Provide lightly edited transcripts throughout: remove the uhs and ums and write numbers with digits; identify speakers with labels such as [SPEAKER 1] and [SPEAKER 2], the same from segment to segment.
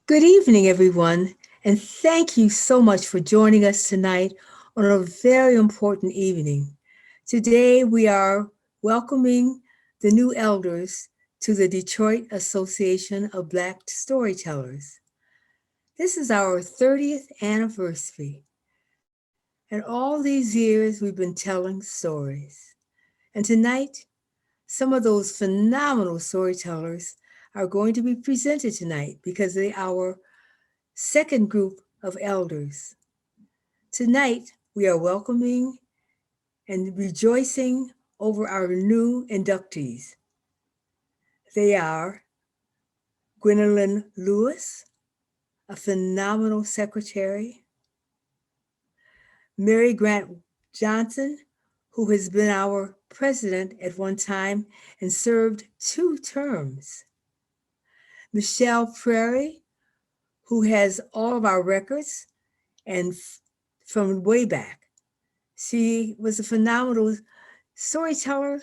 [SPEAKER 1] Good evening, everyone, and thank you so much for joining us tonight on a very important evening. Today, we are welcoming the new elders to the Detroit Association of Black Storytellers. This is our 30th anniversary, and all these years we've been telling stories. And tonight, some of those phenomenal storytellers are going to be presented tonight because they are our second group of elders. Tonight, we are welcoming and rejoicing over our new inductees. They are Gwendolyn Lewis, a phenomenal secretary, Mary Grant Johnson, who has been our president at one time and served 2 terms, Cheryl Pryor, who has all of our records and from way back. She was a phenomenal storyteller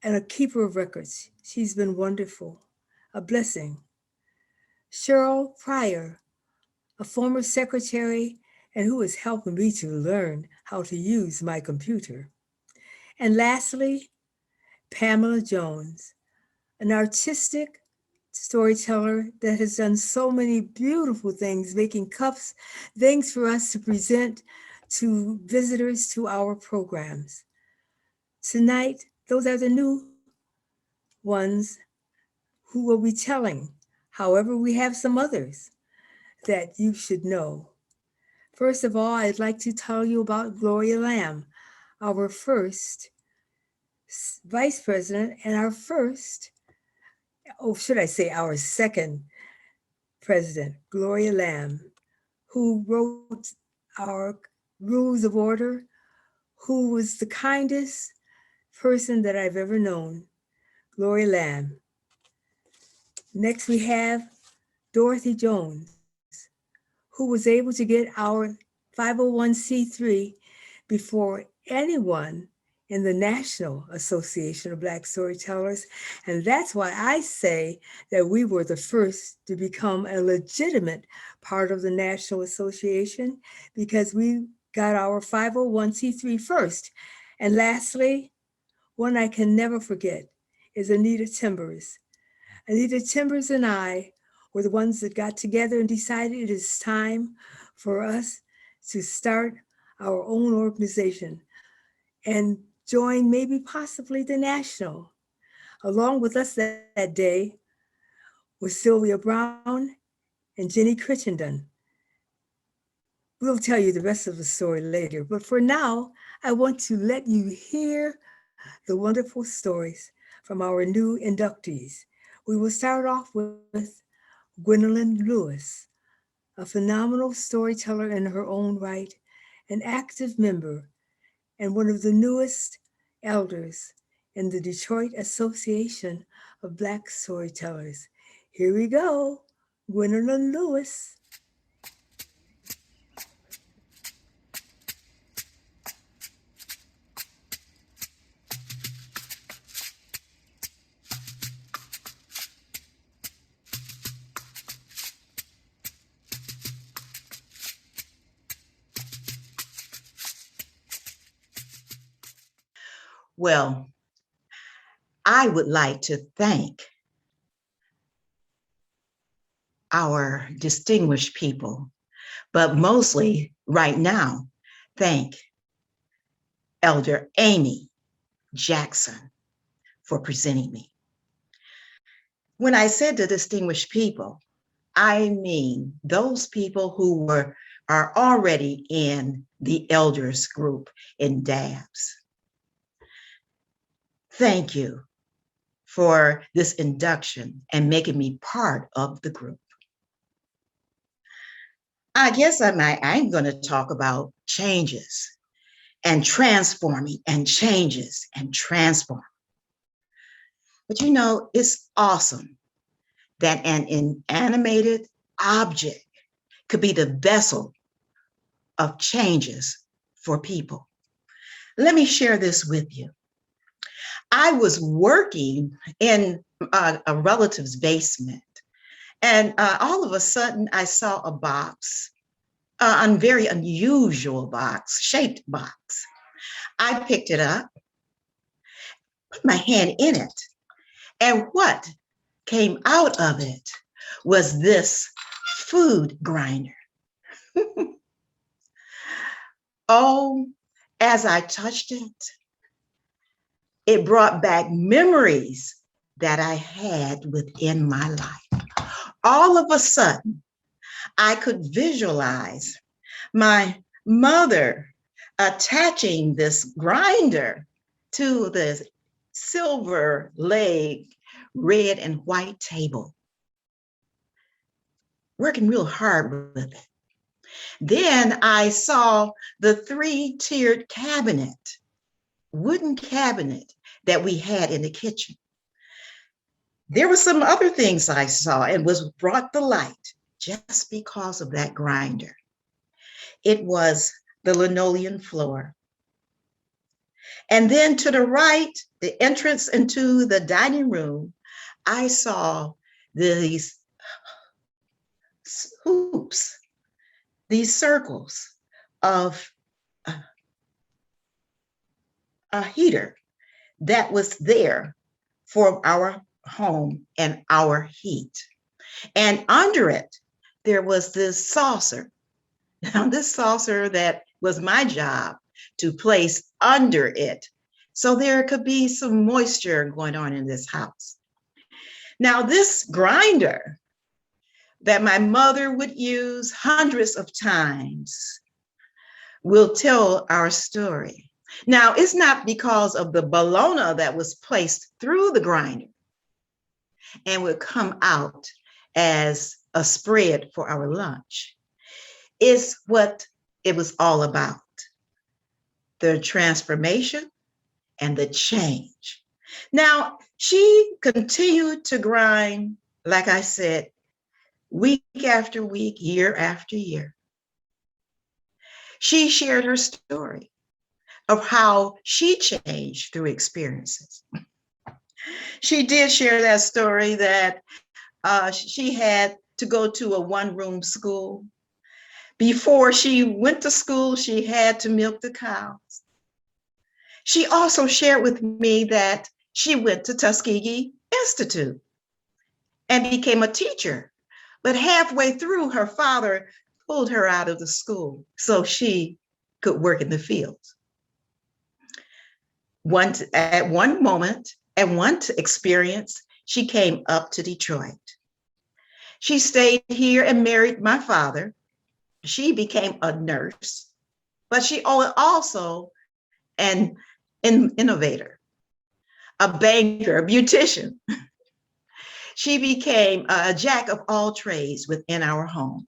[SPEAKER 1] and a keeper of records. She's been wonderful, a blessing. Cheryl Pryor, a former secretary and who is helping me to learn how to use my computer. And lastly, Pamela Jones, an artistic storyteller that has done so many beautiful things, making cups, things for us to present to visitors to our programs. Tonight, those are the new ones who will be telling. However, we have some others that you should know. First of all, I'd like to tell you about Gloria Lamb, our first vice president and our first, should I say our second president, Gloria Lamb, who wrote our rules of order, who was the kindest person that I've ever known, Gloria Lamb. Next, we have Dorothy Jones, who was able to get our 501c3 before anyone in the National Association of Black Storytellers. And that's why I say that we were the first to become a legitimate part of the National Association because we got our 501c3 first. And lastly, one I can never forget is Anita Timbers. Anita Timbers and I were the ones that got together and decided it is time for us to start our own organization and join maybe possibly the National. Along with us that day was Sylvia Brown and Jenny Crittenden. We'll tell you the rest of the story later, but for now, I want to let you hear the wonderful stories from our new inductees. We will start off with Gwendolyn Lewis, a phenomenal storyteller in her own right, an active member, and one of the newest elders in the Detroit Association of Black Storytellers. Here we go, Gwendolyn Lewis.
[SPEAKER 2] Well, I would like to thank our distinguished people, but mostly right now, thank Elder Amy Jackson for presenting me. When I said the distinguished people, I mean those people who are already in the elders group in DABS. Thank you for this induction and making me part of the group. I guess I'm going to talk about changes and transforming and changes and transform. But you know, it's awesome that an inanimated object could be the vessel of changes for people. Let me share this with you. I was working in a relative's basement, and all of a sudden I saw a box, a very unusual box, shaped box. I picked it up, put my hand in it, and what came out of it was this food grinder. Oh, as I touched it, it brought back memories that I had within my life. All of a sudden, I could visualize my mother attaching this grinder to the silver leg, red and white table, working real hard with it. Then I saw the 3-tiered cabinet, wooden cabinet that we had in the kitchen. There were some other things I saw and was brought to light just because of that grinder. It was the linoleum floor. And then to the right, the entrance into the dining room, I saw these hoops, these circles of a heater that was there for our home and our heat. And under it, there was this saucer. Now, this saucer that was my job to place under it, so there could be some moisture going on in this house. Now, this grinder that my mother would use hundreds of times will tell our story. Now, it's not because of the bologna that was placed through the grinder and would come out as a spread for our lunch. It's what it was all about, the transformation and the change. Now, she continued to grind, like I said, week after week, year after year. She shared her story of how she changed through experiences. She did share that story that she had to go to a one-room school. Before she went to school, she had to milk the cows. She also shared with me that she went to Tuskegee Institute and became a teacher. But halfway through, her father pulled her out of the school so she could work in the fields. At one moment, at one experience, she came up to Detroit. She stayed here and married my father. She became a nurse, but she also an innovator, a banker, a beautician. She became a jack of all trades within our home.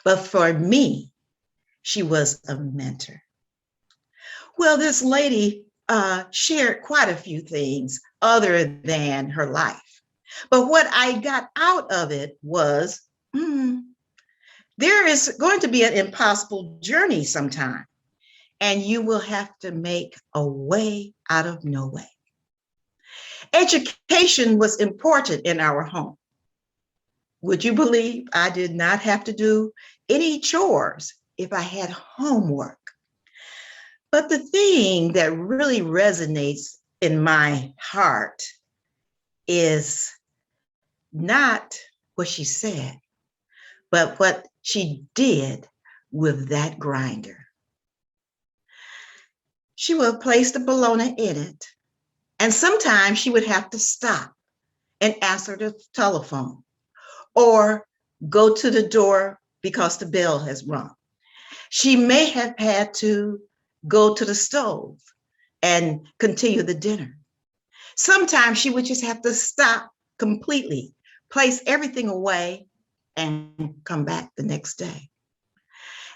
[SPEAKER 2] But for me, she was a mentor. Well, this lady shared quite a few things other than her life. But what I got out of it was, there is going to be an impossible journey sometime, and you will have to make a way out of no way. Education was important in our home. Would you believe I did not have to do any chores if I had homework? But the thing that really resonates in my heart is not what she said, but what she did with that grinder. She would place the bologna in it, and sometimes she would have to stop and answer the telephone or go to the door because the bell has rung. She may have had to go to the stove and continue the dinner. Sometimes she would just have to stop completely, place everything away, and come back the next day.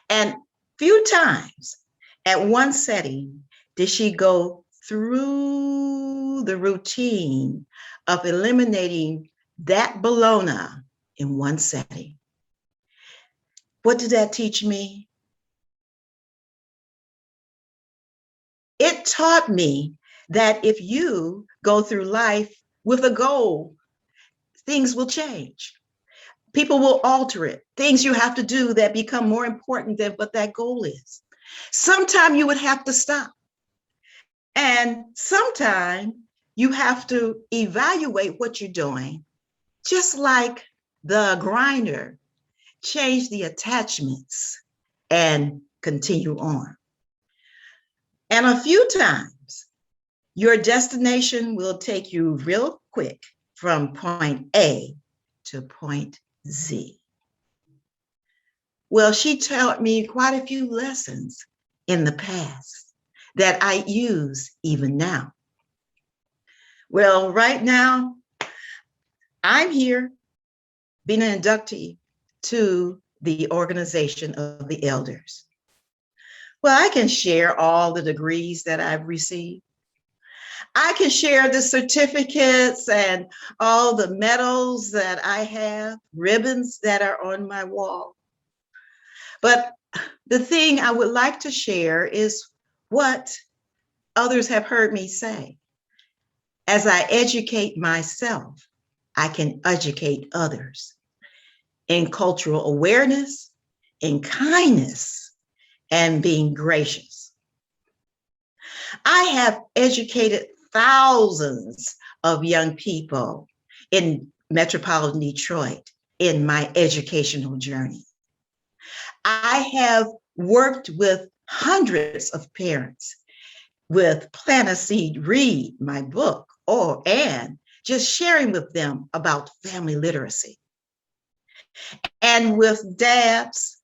[SPEAKER 2] And few times at one setting did she go through the routine of eliminating that bologna in one setting. What did that teach me? It taught me that if you go through life with a goal, things will change. People will alter it. Things you have to do that become more important than what that goal is. Sometime you would have to stop. And sometime you have to evaluate what you're doing, just like the grinder, change the attachments and continue on. And a few times, your destination will take you real quick from point A to point Z. Well, she taught me quite a few lessons in the past that I use even now. Well, right now, I'm here being an inductee to the Organization of the Elders. Well, I can share all the degrees that I've received. I can share the certificates and all the medals that I have, ribbons that are on my wall. But the thing I would like to share is what others have heard me say. As I educate myself, I can educate others in cultural awareness, in kindness, and being gracious. I have educated thousands of young people in metropolitan Detroit in my educational journey. I have worked with hundreds of parents with Plant a Seed, Read my book, and just sharing with them about family literacy. And with dads,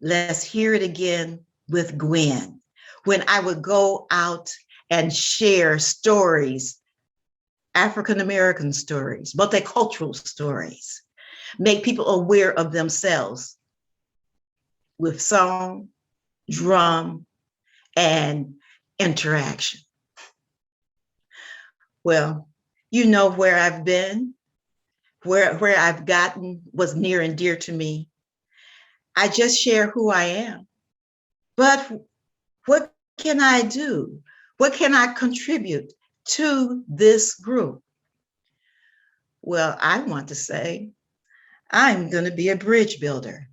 [SPEAKER 2] let's hear it again with Gwen, when I would go out and share stories, African-American stories, multicultural stories, make people aware of themselves with song, drum, and interaction. Well, you know where I've been, where I've gotten was near and dear to me. I just share who I am. But what can I do? What can I contribute to this group? Well, I want to say, I'm going to be a bridge builder.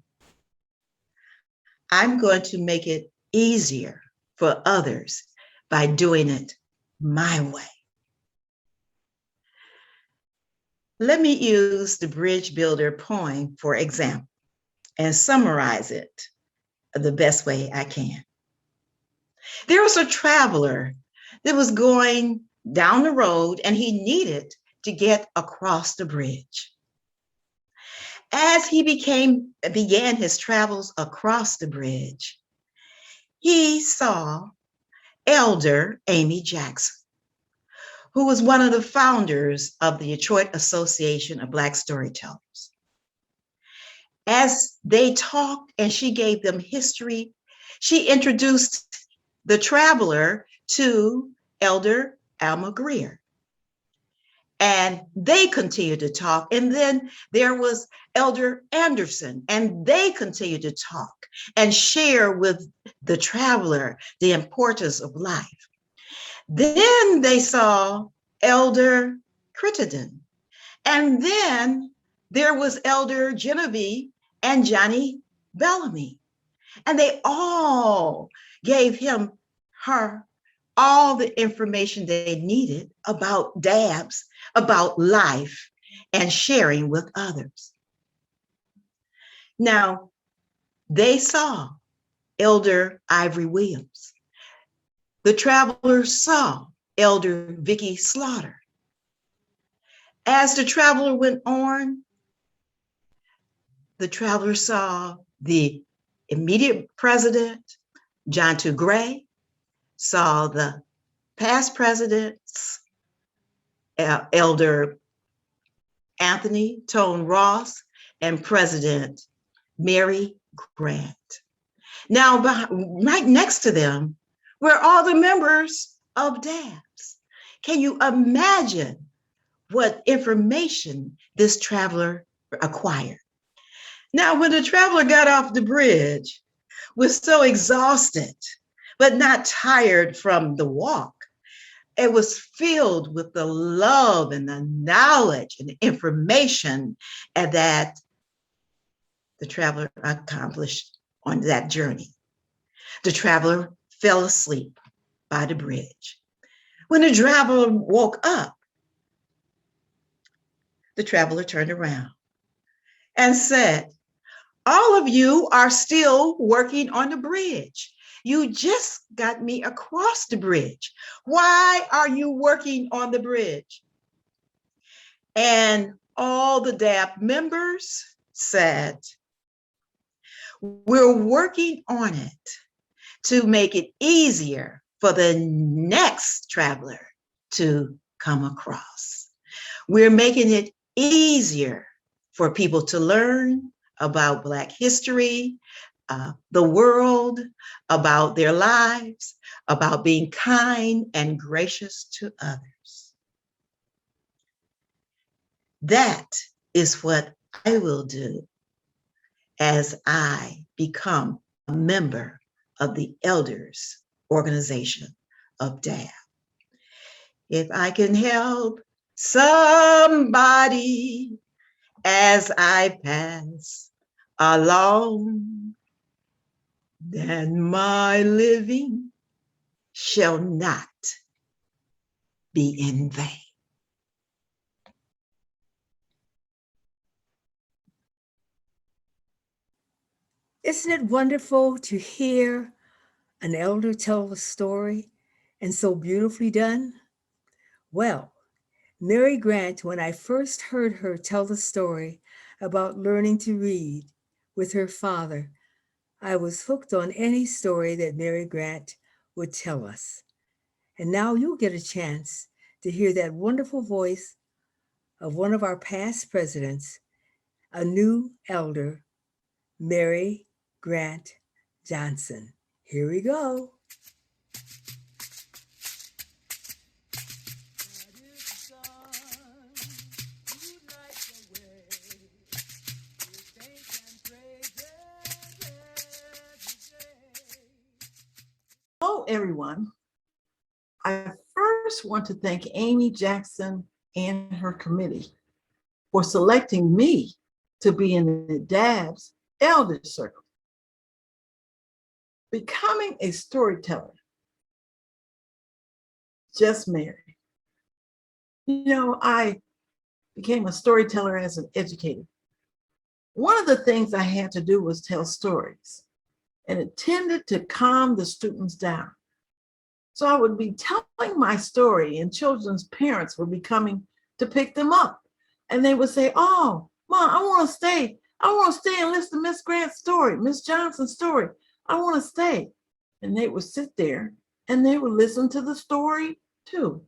[SPEAKER 2] I'm going to make it easier for others by doing it my way. Let me use the Bridge Builder poem, for example, and summarize it the best way I can. There was a traveler that was going down the road and he needed to get across the bridge. As he began his travels across the bridge, he saw Elder Amy Jackson, who was one of the founders of the Detroit Association of Black Storytellers. As they talked and she gave them history, she introduced the traveler to Elder Alma Greer. And they continued to talk. And then there was Elder Anderson, and they continued to talk and share with the traveler the importance of life. Then they saw Elder Crittenden. And then there was Elder Genevieve and Johnny Bellamy. And they all gave her, all the information they needed about dabs, about life, and sharing with others. Now, they saw Elder Ivory Williams. The travelers saw Elder Vicky Slaughter. As the traveler went on, the traveler saw the immediate president, John Two Gray, saw the past presidents, Elder Anthony Tone Ross, and President Mary Grant. Now, right next to them were all the members of DABS. Can you imagine what information this traveler acquired? Now, when the traveler got off the bridge, was so exhausted, but not tired from the walk. It was filled with the love and the knowledge and the information that the traveler accomplished on that journey. The traveler fell asleep by the bridge. When the traveler woke up, the traveler turned around and said, all of you are still working on the bridge. You just got me across the bridge. Why are you working on the bridge? And all the DAP members said, we're working on it to make it easier for the next traveler to come across. We're making it easier for people to learn about Black history, the world, about their lives, about being kind and gracious to others. That is what I will do as I become a member of the Elders Organization of DAB. If I can help somebody as I pass along, then my living shall not be in vain.
[SPEAKER 1] Isn't it wonderful to hear an elder tell a story and so beautifully done? Well, Mary Grant, when I first heard her tell the story about learning to read with her father, I was hooked on any story that Mary Grant would tell us. And now you'll get a chance to hear that wonderful voice of one of our past presidents, a new elder, Mary Grant Johnson. Here we go.
[SPEAKER 3] Hello, everyone. I first want to thank Amy Jackson and her committee for selecting me to be in the DABS Elder Circle. Becoming a storyteller, just Mary. You know, I became a storyteller as an educator. One of the things I had to do was tell stories, and it tended to calm the students down. So I would be telling my story, and children's parents would be coming to pick them up. And they would say, oh, Mom, I want to stay. I want to stay and listen to Miss Grant's story, Miss Johnson's story. I want to stay. And they would sit there and they would listen to the story too.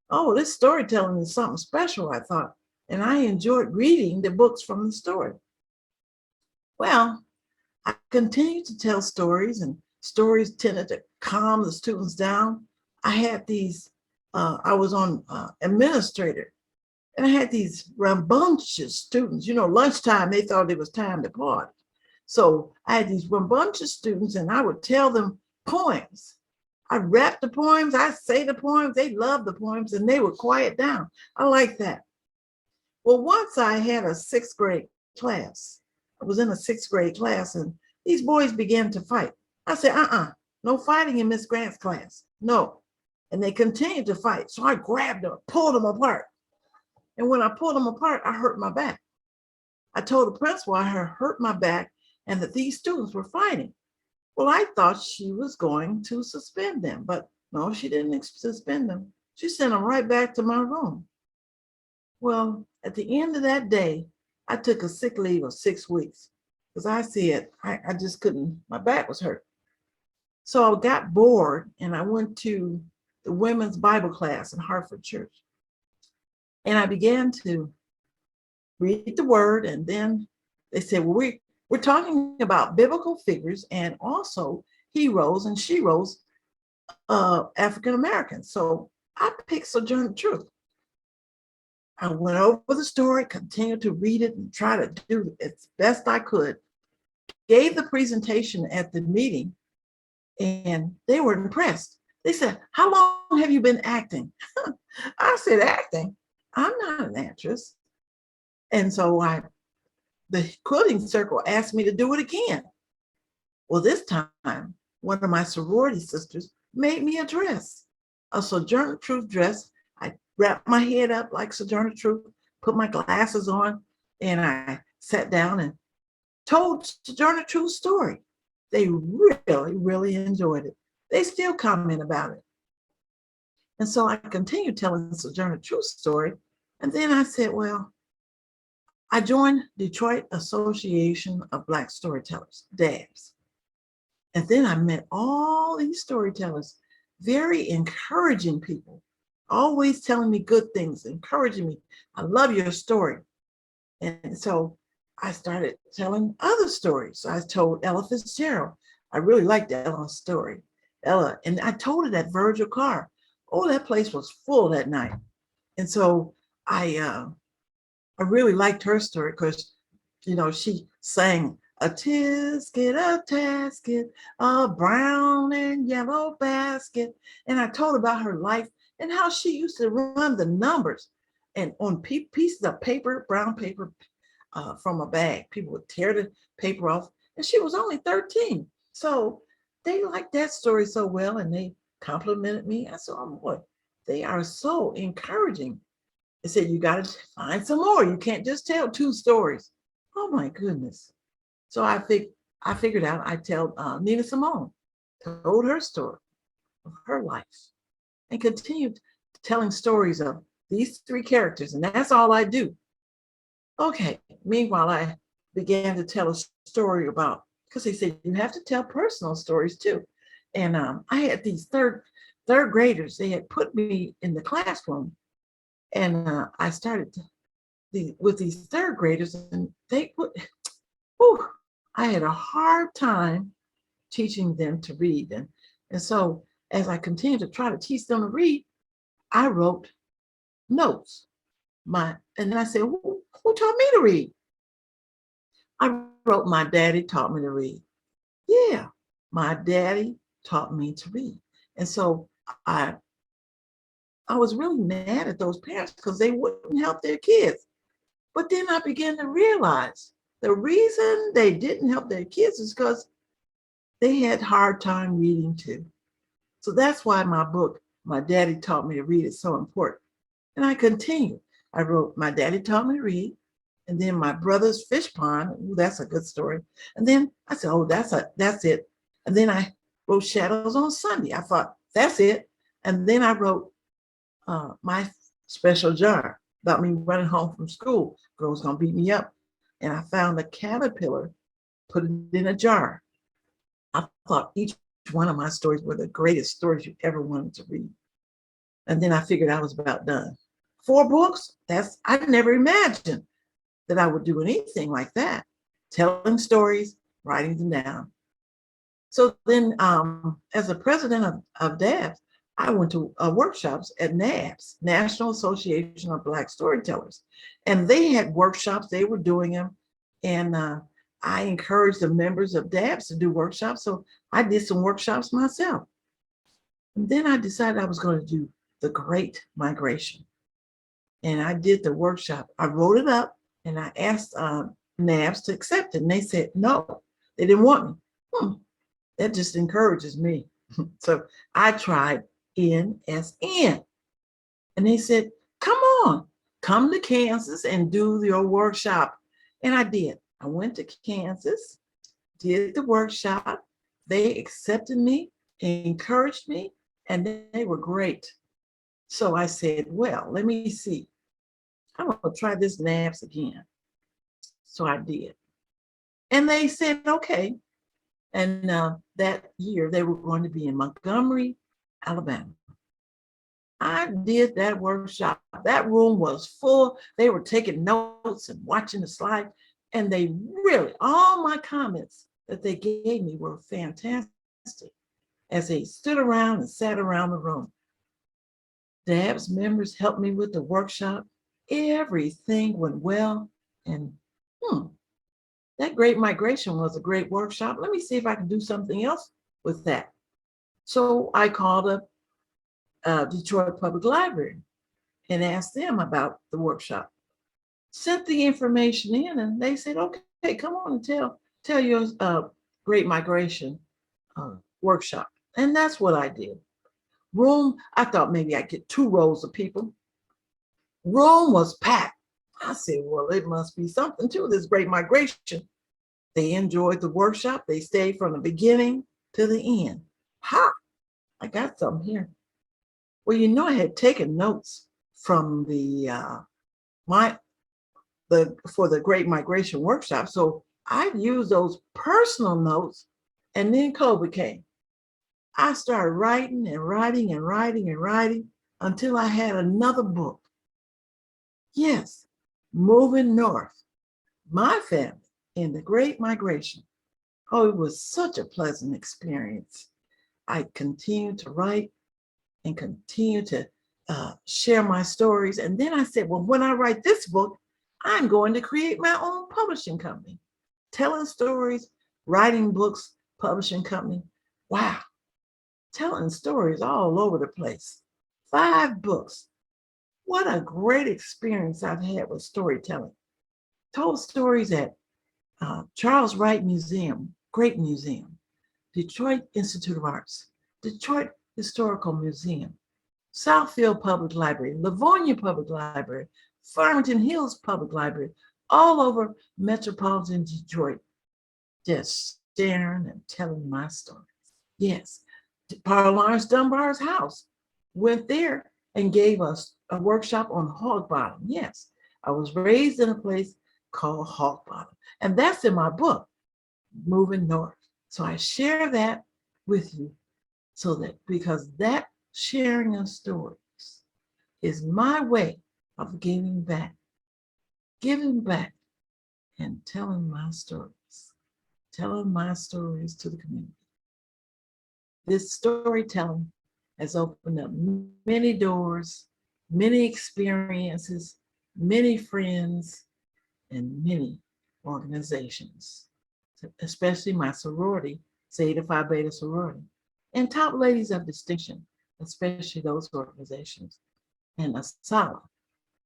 [SPEAKER 3] Oh, this storytelling is something special, I thought. And I enjoyed reading the books from the story. Well, I continued to tell stories, and stories tended to calm the students down. I had these, I was on administrator, and I had these rambunctious students. You know, lunchtime, they thought it was time to party. So I had these rambunctious students, and I would tell them poems. I'd rap the poems, I'd say the poems, they loved the poems, and they would quiet down. I like that. Well, once I had a sixth grade class. I was in a sixth grade class, and these boys began to fight. I said, no fighting in Miss Grant's class, no. And they continued to fight. So I grabbed them, pulled them apart. And when I pulled them apart, I hurt my back. I told the principal I had hurt my back and that these students were fighting. Well, I thought she was going to suspend them, but no, she didn't suspend them. She sent them right back to my room. Well, at the end of that day, I took a sick leave of 6 weeks because I said I just couldn't, my back was hurt. So I got bored and I went to the women's Bible class in Hartford Church. And I began to read the word, and then they said, well, We're talking about biblical figures and also heroes and sheroes of African Americans. So I picked Sojourner Truth. I went over the story, continued to read it and try to do as best I could. Gave the presentation at the meeting, and they were impressed. They said, "How long have you been acting?" I said, "Acting? I'm not an actress." And so the quilting circle asked me to do it again. Well, this time, one of my sorority sisters made me a dress, a Sojourner Truth dress. I wrapped my head up like Sojourner Truth, put my glasses on, and I sat down and told Sojourner Truth's story. They really, really enjoyed it. They still comment about it. And so I continued telling Sojourner Truth's story. And then I said, well, I joined Detroit Association of Black Storytellers, DABS. And then I met all these storytellers, very encouraging people, always telling me good things, encouraging me. I love your story. And so I started telling other stories. So I told Ella Fitzgerald. I really liked Ella's story. Ella, and I told it at Virgil Carr. Oh, that place was full that night. And so I really liked her story because, she sang a tisket, a tasket, a brown and yellow basket. And I told about her life and how she used to run the numbers and on pieces of paper, brown paper, from a bag. People would tear the paper off, and she was only 13. So they liked that story so well, and they complimented me. I said, "Oh boy, they are so encouraging." They said, "You got to find some more. You can't just tell 2 stories." Oh my goodness! So I figured out I tell Nina Simone, told her story of her life, and continued telling stories of these 3 characters, and that's all I do. Okay, meanwhile, I began to tell a story about, because they said you have to tell personal stories too. And I had these third graders. They had put me in the classroom, and I started with these 3rd graders, and I had a hard time teaching them to read. And so as I continued to try to teach them to read, I wrote notes. And then I said, who taught me to read? I wrote, "My daddy taught me to read." Yeah, my daddy taught me to read. And so I I was really mad at those parents because they wouldn't help their kids. But then I began to realize the reason they didn't help their kids is because they had hard time reading too. So that's why my book, "My Daddy Taught Me to Read," is so important. And I continued. I wrote, "My daddy taught me to read." And then "My brother's fish pond." Ooh, that's a good story. And then I said, "Oh, that's it." And then I wrote "Shadows on Sunday." I thought, that's it. And then I wrote "My Special Jar," about me running home from school. Girl's gonna beat me up. And I found a caterpillar, put it in a jar. I thought each one of my stories were the greatest stories you ever wanted to read. And then I figured I was about done. 4 books? I never imagined that I would do anything like that. Telling stories, writing them down. So then, as a president of DABS, I went to workshops at NABS, National Association of Black Storytellers. And they had workshops, they were doing them. And I encouraged the members of DABS to do workshops. So I did some workshops myself. And then I decided I was going to do The Great Migration. And I did the workshop. I wrote it up and I asked NABS to accept it. And they said no, they didn't want me. That just encourages me. So I tried NSN. And they said, "Come on, come to Kansas and do your workshop." And I did. I went to Kansas, did the workshop. They accepted me, encouraged me, and they were great. So I said, well, let me see. I'm going to try this NABS again. So I did. And they said, okay. And that year they were going to be in Montgomery, Alabama. I did that workshop. That room was full. They were taking notes and watching the slide. And they really, all my comments that they gave me were fantastic as they stood around and sat around the room. DAB's members helped me with the workshop. Everything went well. And that Great Migration was a great workshop. Let me see if I can do something else with that. So I called up Detroit Public Library and asked them about the workshop. Sent the information in, and they said, okay, come on and tell your Great Migration workshop. And that's what I did. Room, I thought maybe I'd get 2 rows of people. Room was packed. I said, well, it must be something to this Great Migration. They enjoyed the workshop. They stayed from the beginning to the end. Ha! I got something here. Well, you know, I had taken notes from for the Great Migration workshop. So I used those personal notes, and then COVID came. I started writing and writing and writing and writing until I had another book. Yes, Moving North, my family in the Great Migration. Oh, it was such a pleasant experience. I continued to write and continue to share my stories. And then I said, well, when I write this book, I'm going to create my own publishing company, telling stories, writing books, publishing company. Wow, telling stories all over the place. 5 books. What a great experience I've had with storytelling. Told stories at Charles Wright Museum, great museum, Detroit Institute of Arts, Detroit Historical Museum, Southfield Public Library, Livonia Public Library, Farmington Hills Public Library, all over metropolitan Detroit, just sharing and telling my stories. Yes, Lawrence Dunbar's house, went there and gave us a workshop on hog bottom. Yes, I was raised in a place called Hog Bottom, and that's in my book, Moving North. So I share that with you so that, because that sharing of stories is my way of giving back and telling my stories to the community. This storytelling has opened up many doors, many experiences, many friends, and many organizations, especially my sorority, Zeta Phi Beta sorority, and top ladies of distinction, especially those organizations, and Asala,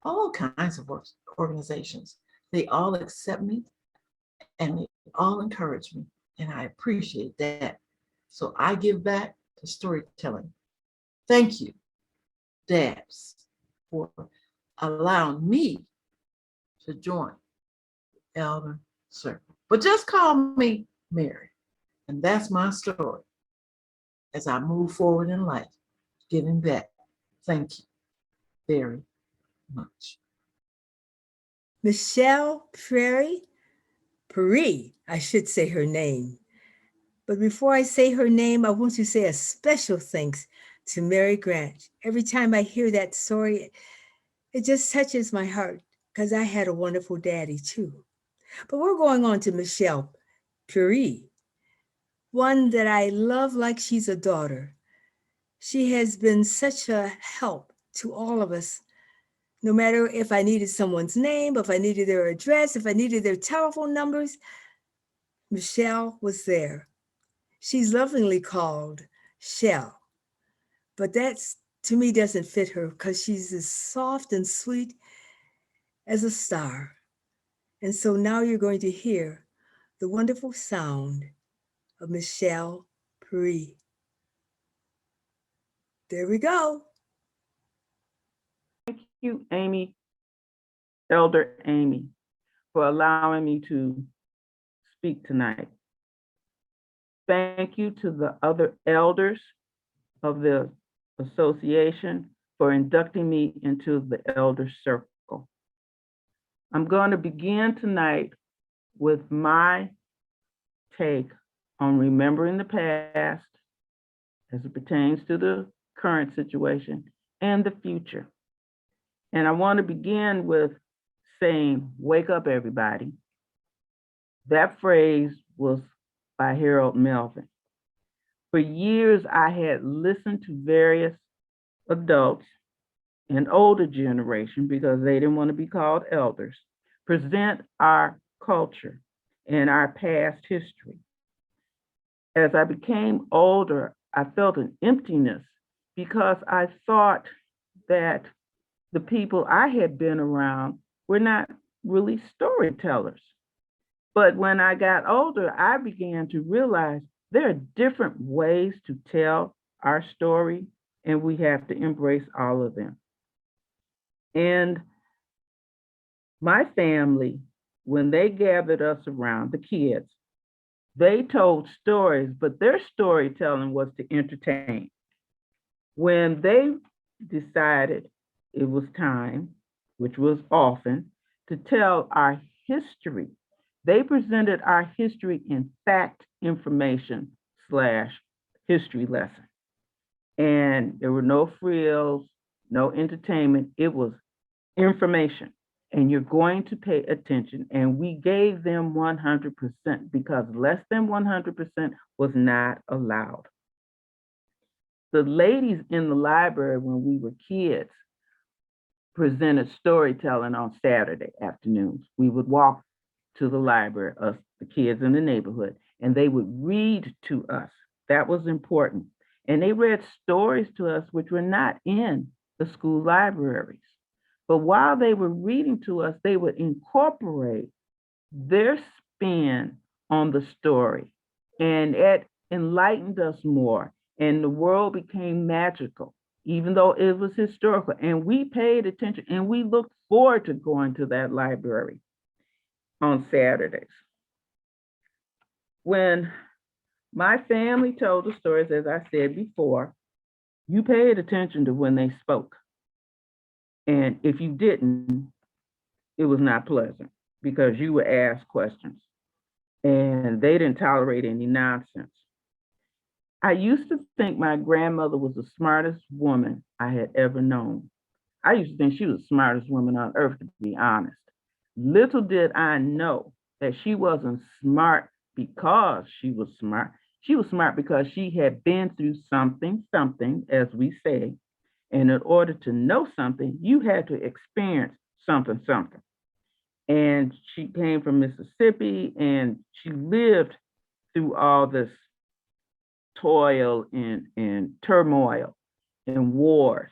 [SPEAKER 3] all kinds of organizations. They all accept me and they all encourage me, and I appreciate that. So I give back to storytelling. Thank you, DABS, for allowing me to join Elder Circle. But just call me Mary, and that's my story as I move forward in life, giving back. Thank you very much.
[SPEAKER 1] Michelle Prairie, I should say her name. But before I say her name, I want to say a special thanks to Mary Grant. Every time I hear that story, it just touches my heart because I had a wonderful daddy too. But we're going on to Michelle Prairie, one that I love like she's a daughter. She has been such a help to all of us. No matter if I needed someone's name, if I needed their address, if I needed their telephone numbers, Michelle was there. She's lovingly called Shell, but that's to me doesn't fit her because she's as soft and sweet as a star. And so now you're going to hear the wonderful sound of Michelle Prairie. There we go.
[SPEAKER 4] Thank you, Amy, Elder Amy, for allowing me to speak tonight. Thank you to the other elders of the association for inducting me into the Elder Circle. I'm going to begin tonight with my take on remembering the past as it pertains to the current situation and the future. And I want to begin with saying, wake up, everybody. That phrase was by Harold Melvin. For years, I had listened to various adults and older generation, because they didn't want to be called elders, present our culture and our past history. As I became older, I felt an emptiness because I thought that the people I had been around were not really storytellers. But when I got older, I began to realize there are different ways to tell our story, and we have to embrace all of them. And my family, when they gathered us around, the kids, they told stories, but their storytelling was to entertain. When they decided it was time, which was often, to tell our history, they presented our history in fact information / history lesson. And there were no frills, no entertainment. It was information, and you're going to pay attention. And we gave them 100% because less than 100% was not allowed. The ladies in the library when we were kids presented storytelling on Saturday afternoons. We would walk to the library, us, the kids in the neighborhood, and they would read to us. That was important. And they read stories to us which were not in the school libraries. But while they were reading to us, they would incorporate their spin on the story. And it enlightened us more. And the world became magical, even though it was historical. And we paid attention, and we looked forward to going to that library on Saturdays. When my family told the stories, as I said before, you paid attention to when they spoke. And if you didn't, it was not pleasant because you were asked questions and they didn't tolerate any nonsense. I used to think my grandmother was the smartest woman I had ever known. I used to think she was the smartest woman on earth, to be honest. Little did I know that she wasn't smart because she was smart. She was smart because she had been through something, as we say. And in order to know something, you had to experience something. And she came from Mississippi, and she lived through all this toil and turmoil and wars,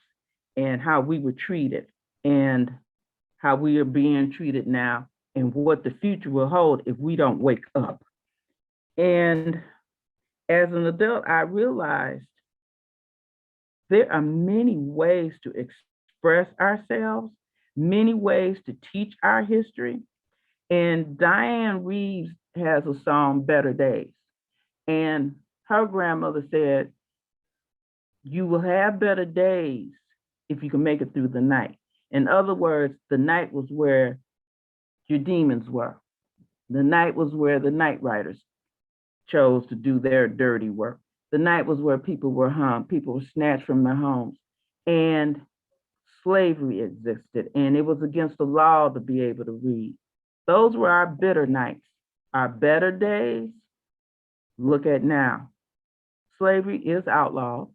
[SPEAKER 4] and how we were treated and how we are being treated now, and what the future will hold if we don't wake up. And as an adult, I realized there are many ways to express ourselves, many ways to teach our history. And Diane Reeves has a song, Better Days. And her grandmother said, you will have better days if you can make it through the night. In other words, the night was where your demons were. The night was where the night riders chose to do their dirty work. The night was where people were hung, people were snatched from their homes, and slavery existed, and it was against the law to be able to read. Those were our bitter nights. Our better days, look at now. Slavery is outlawed,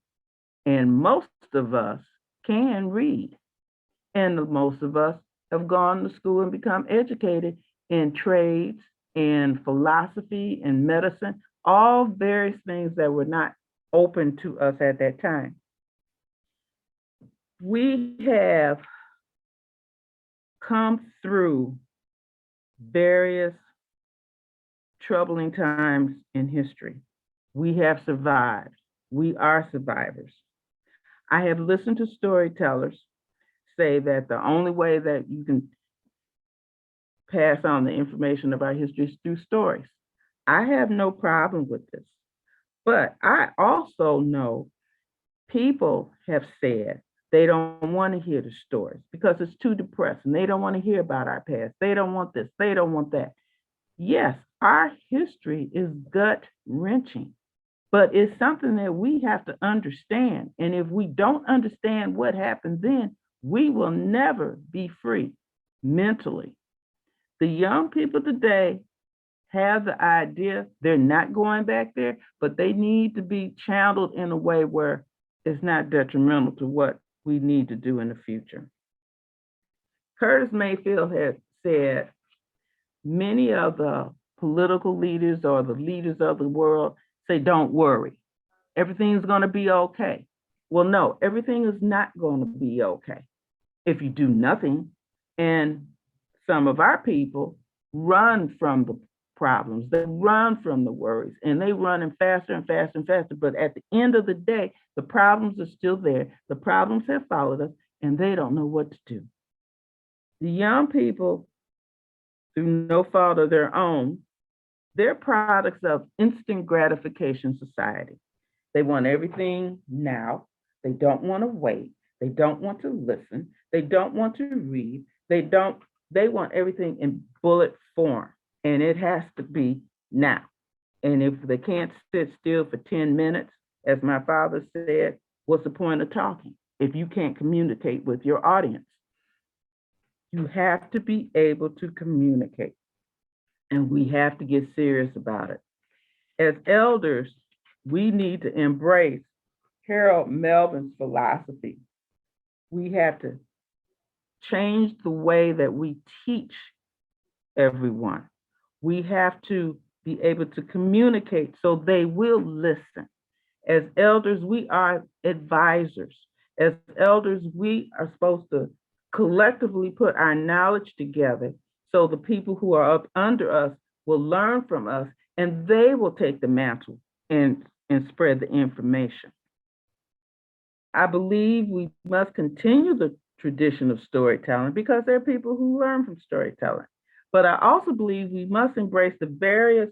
[SPEAKER 4] and most of us can read. And most of us have gone to school and become educated in trades and philosophy and medicine, all various things that were not open to us at that time. We have come through various troubling times in history. We have survived. We are survivors. I have listened to storytellers say that the only way that you can pass on the information about history is through stories. I have no problem with this, but I also know people have said they don't want to hear the stories because it's too depressing. They don't want to hear about our past. They don't want this. They don't want that. Yes, our history is gut-wrenching, but it's something that we have to understand. And if we don't understand what happened then, we will never be free mentally. The young people today have the idea they're not going back there, but they need to be channeled in a way where it's not detrimental to what we need to do in the future. Curtis Mayfield had said, many of the political leaders or the leaders of the world say, don't worry, everything's going to be okay. Well, no, everything is not going to be okay if you do nothing. And some of our people run from the problems, they run from the worries, and they run faster and faster and faster. But at the end of the day, the problems are still there. The problems have followed us, and they don't know what to do. The young people, through no fault of their own, they're products of instant gratification society. They want everything now. They don't want to wait. They don't want to listen. They don't want to read. They want everything in bullet form, and it has to be now. And if they can't sit still for 10 minutes, as my father said, what's the point of talking if you can't communicate with your audience? You have to be able to communicate, and we have to get serious about it. As elders, we need to embrace Harold Melvin's philosophy. We have to change the way that we teach everyone. We have to be able to communicate so they will listen. As elders, we are advisors. As elders, we are supposed to collectively put our knowledge together so the people who are up under us will learn from us, and they will take the mantle and spread the information. I believe we must continue the tradition of storytelling because there are people who learn from storytelling. But I also believe we must embrace the various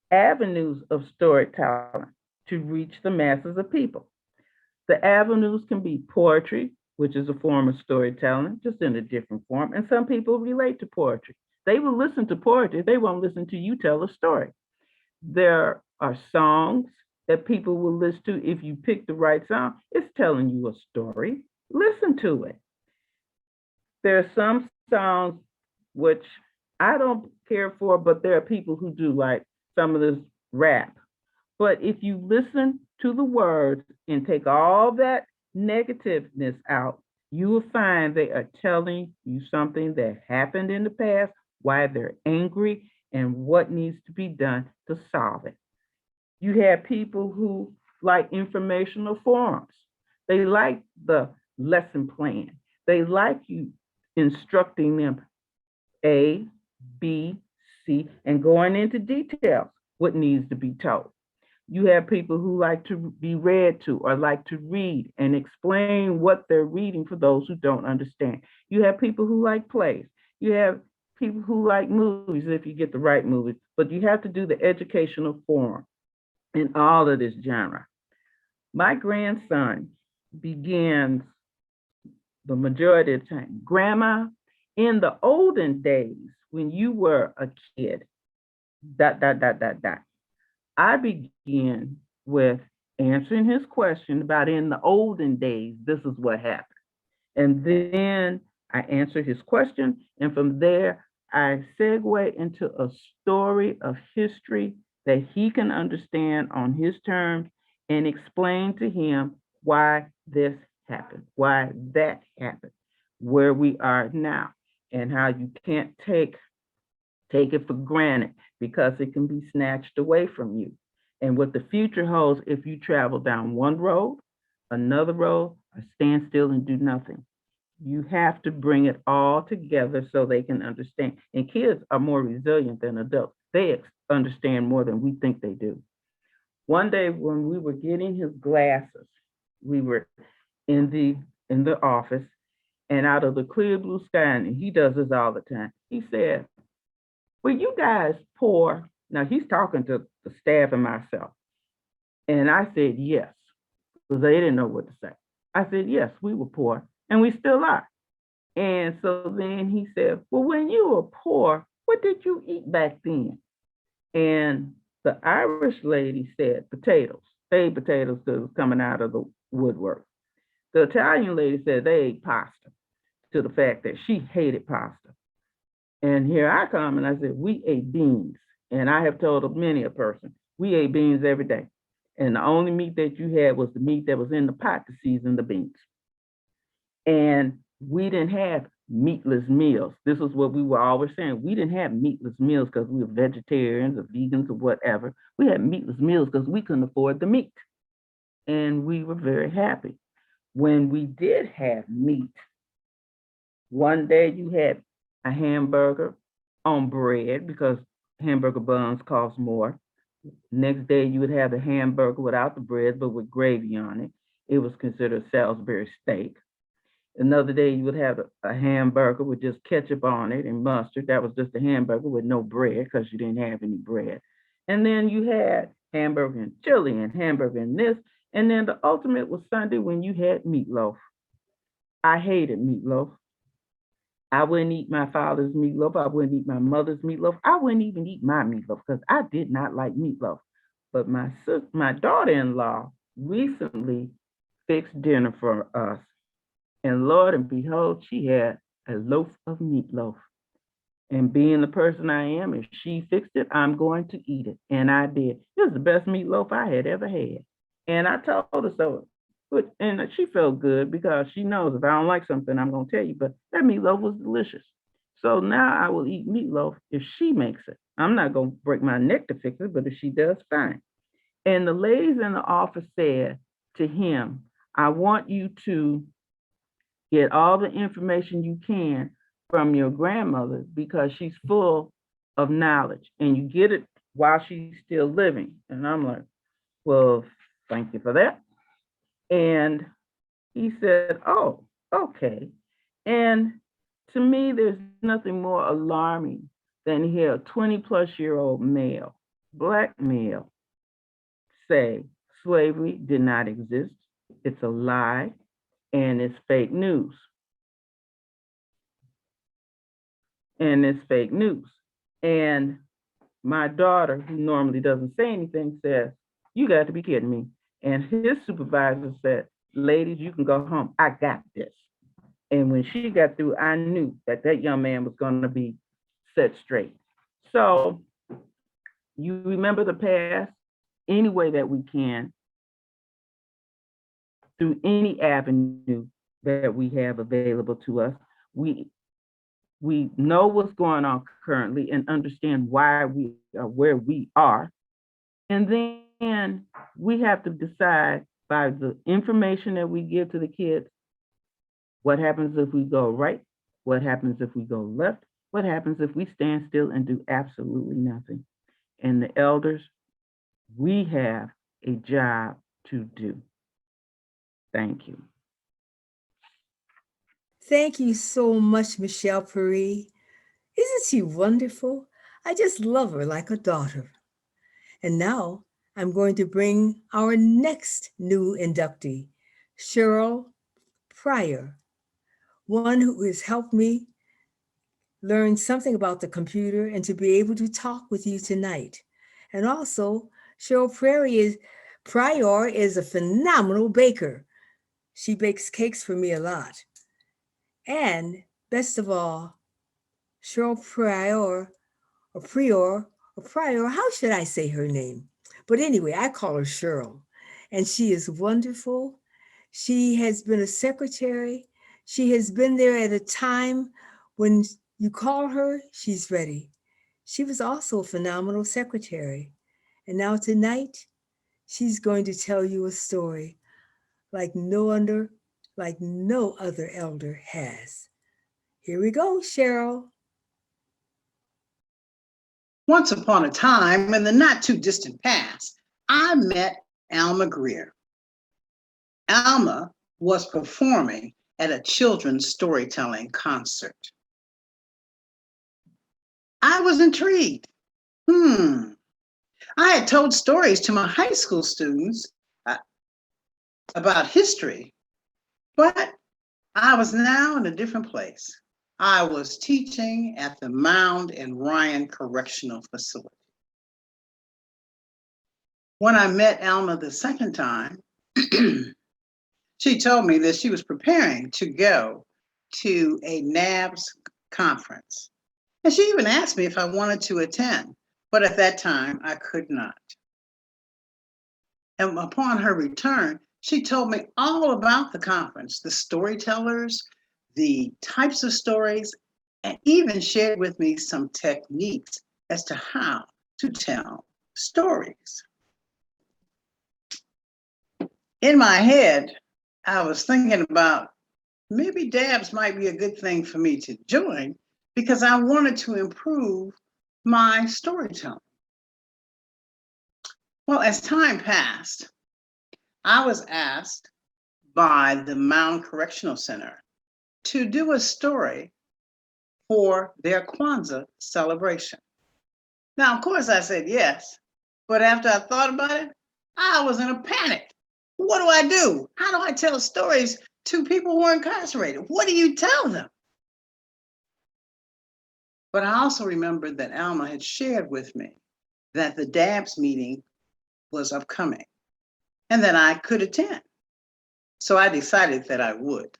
[SPEAKER 4] avenues of storytelling to reach the masses of people. The avenues can be poetry, which is a form of storytelling, just in a different form. And some people relate to poetry. They will listen to poetry. They won't listen to you tell a story. There are songs that people will listen to. If you pick the right song, it's telling you a story. Listen to it. There are some songs which I don't care for, but there are people who do, like some of this rap. But if you listen to the words and take all that negativeness out, you will find they are telling you something that happened in the past, why they're angry, and what needs to be done to solve it. You have people who like informational forums. They like the lesson plan. They like you instructing them A, B, C, and going into details what needs to be told. You have people who like to be read to or like to read and explain what they're reading for those who don't understand. You have people who like plays. You have people who like movies if you get the right movies, but you have to do the educational form in all of this genre. My grandson begins the majority of the time, Grandma, in the olden days when you were a kid, ... I begin with answering his question about in the olden days, this is what happened. And then I answer his question. And from there, I segue into a story of history that he can understand on his terms and explain to him why this happened, why that happened, where we are now, and how you can't take it for granted because it can be snatched away from you. And what the future holds if you travel down one road, another road, or stand still and do nothing. You have to bring it all together so they can understand. And kids are more resilient than adults. They understand more than we think they do. One day when we were getting his glasses, we were in the office, and out of the clear blue sky, and he does this all the time, he said, "Were you guys poor?" Now he's talking to the staff and myself. And I said, yes, because they didn't know what to say. I said, yes, we were poor, and we still are. And so then he said, well, when you were poor, what did you eat back then? And the Irish lady said potatoes, they ate potatoes because it was coming out of the woodwork. The Italian lady said they ate pasta, to the fact that she hated pasta. And here I come and I said, we ate beans. And I have told many a person, we ate beans every day. And the only meat that you had was the meat that was in the pot to season the beans. And we didn't have meatless meals. This is what we were always saying. We didn't have meatless meals because we were vegetarians or vegans or whatever. We had meatless meals because we couldn't afford the meat. And we were very happy. When we did have meat, one day you had a hamburger on bread because hamburger buns cost more. Next day you would have the hamburger without the bread, but with gravy on it. It was considered Salisbury steak. Another day you would have a hamburger with just ketchup on it and mustard. That was just a hamburger with no bread because you didn't have any bread. And then you had hamburger and chili and hamburger and this. And then the ultimate was Sunday when you had meatloaf. I hated meatloaf. I wouldn't eat my father's meatloaf. I wouldn't eat my mother's meatloaf. I wouldn't even eat my meatloaf because I did not like meatloaf. But my daughter-in-law recently fixed dinner for us. And Lord and behold, she had a loaf of meatloaf. And being the person I am, if she fixed it, I'm going to eat it. And I did. It was the best meatloaf I had ever had. And I told her so. And she felt good because she knows if I don't like something, I'm going to tell you. But that meatloaf was delicious. So now I will eat meatloaf if she makes it. I'm not going to break my neck to fix it, but if she does, fine. And the ladies in the office said to him, I want you to get all the information you can from your grandmother because she's full of knowledge and you get it while she's still living. And I'm like, well, thank you for that. And he said, oh, okay. And to me, there's nothing more alarming than to hear a 20-plus-year-old male, Black male, say slavery did not exist. It's a lie and it's fake news. And it's fake news. And my daughter, who normally doesn't say anything, says, you got to be kidding me. And his supervisor said, ladies, you can go home. I got this. And when she got through, I knew that that young man was going to be set straight. So you remember the past any way that we can through any avenue that we have available to us. We know what's going on currently and understand why we are where we are. And then we have to decide by the information that we give to the kids, what happens if we go right? What happens if we go left? What happens if we stand still and do absolutely nothing? And the elders, we have a job to do. Thank you.
[SPEAKER 1] Thank you so much, Michelle Pryor. Isn't she wonderful? I just love her like a daughter. And now I'm going to bring our next new inductee, Cheryl Pryor, one who has helped me learn something about the computer and to be able to talk with you tonight. And also, Cheryl Pryor is a phenomenal baker. She bakes cakes for me a lot. And best of all, Cheryl Pryor, how should I say her name? But anyway, I call her Cheryl. And she is wonderful. She has been a secretary. She has been there at a time when you call her, she's ready. She was also a phenomenal secretary. And now tonight, she's going to tell you a story like no other elder has. Here we go, Cheryl.
[SPEAKER 5] Once upon a time, in the not too distant past, I met Alma Greer. Alma was performing at a children's storytelling concert. I was intrigued. I had told stories to my high school students about history, but I was now in a different place. I was teaching at the Mound and Ryan Correctional Facility. When I met Alma the second time, she told me that she was preparing to go to a NABS conference. And she even asked me if I wanted to attend. but at that time I could not. And upon her return, she told me all about the conference, the storytellers, the types of stories, and even shared with me some techniques as to how to tell stories. In my head, I was thinking about maybe DABS might be a good thing for me to join because I wanted to improve my storytelling. Well, as time passed, I was asked by the Mound Correctional Center to do a story for their Kwanzaa celebration. Now, of course, I said yes, but after I thought about it, I was in a panic. What do I do? How do I tell stories to people who are incarcerated? What do you tell them? But I also remembered that Alma had shared with me that the DABS meeting was upcoming and that I could attend. So I decided that I would.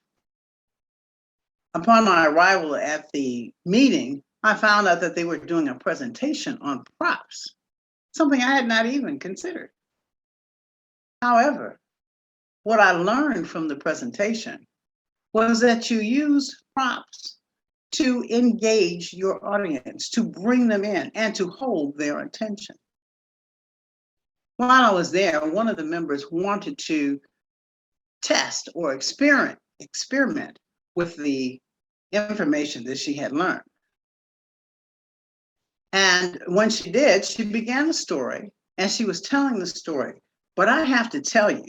[SPEAKER 5] Upon my arrival at the meeting, I found out that they were doing a presentation on props, something I had not even considered. However, what I learned from the presentation was that you use props to engage your audience, to bring them in and to hold their attention. While I was there, one of the members wanted to test or experiment with the information that she had learned. And when she did, she began a story and she was telling the story. But I have to tell you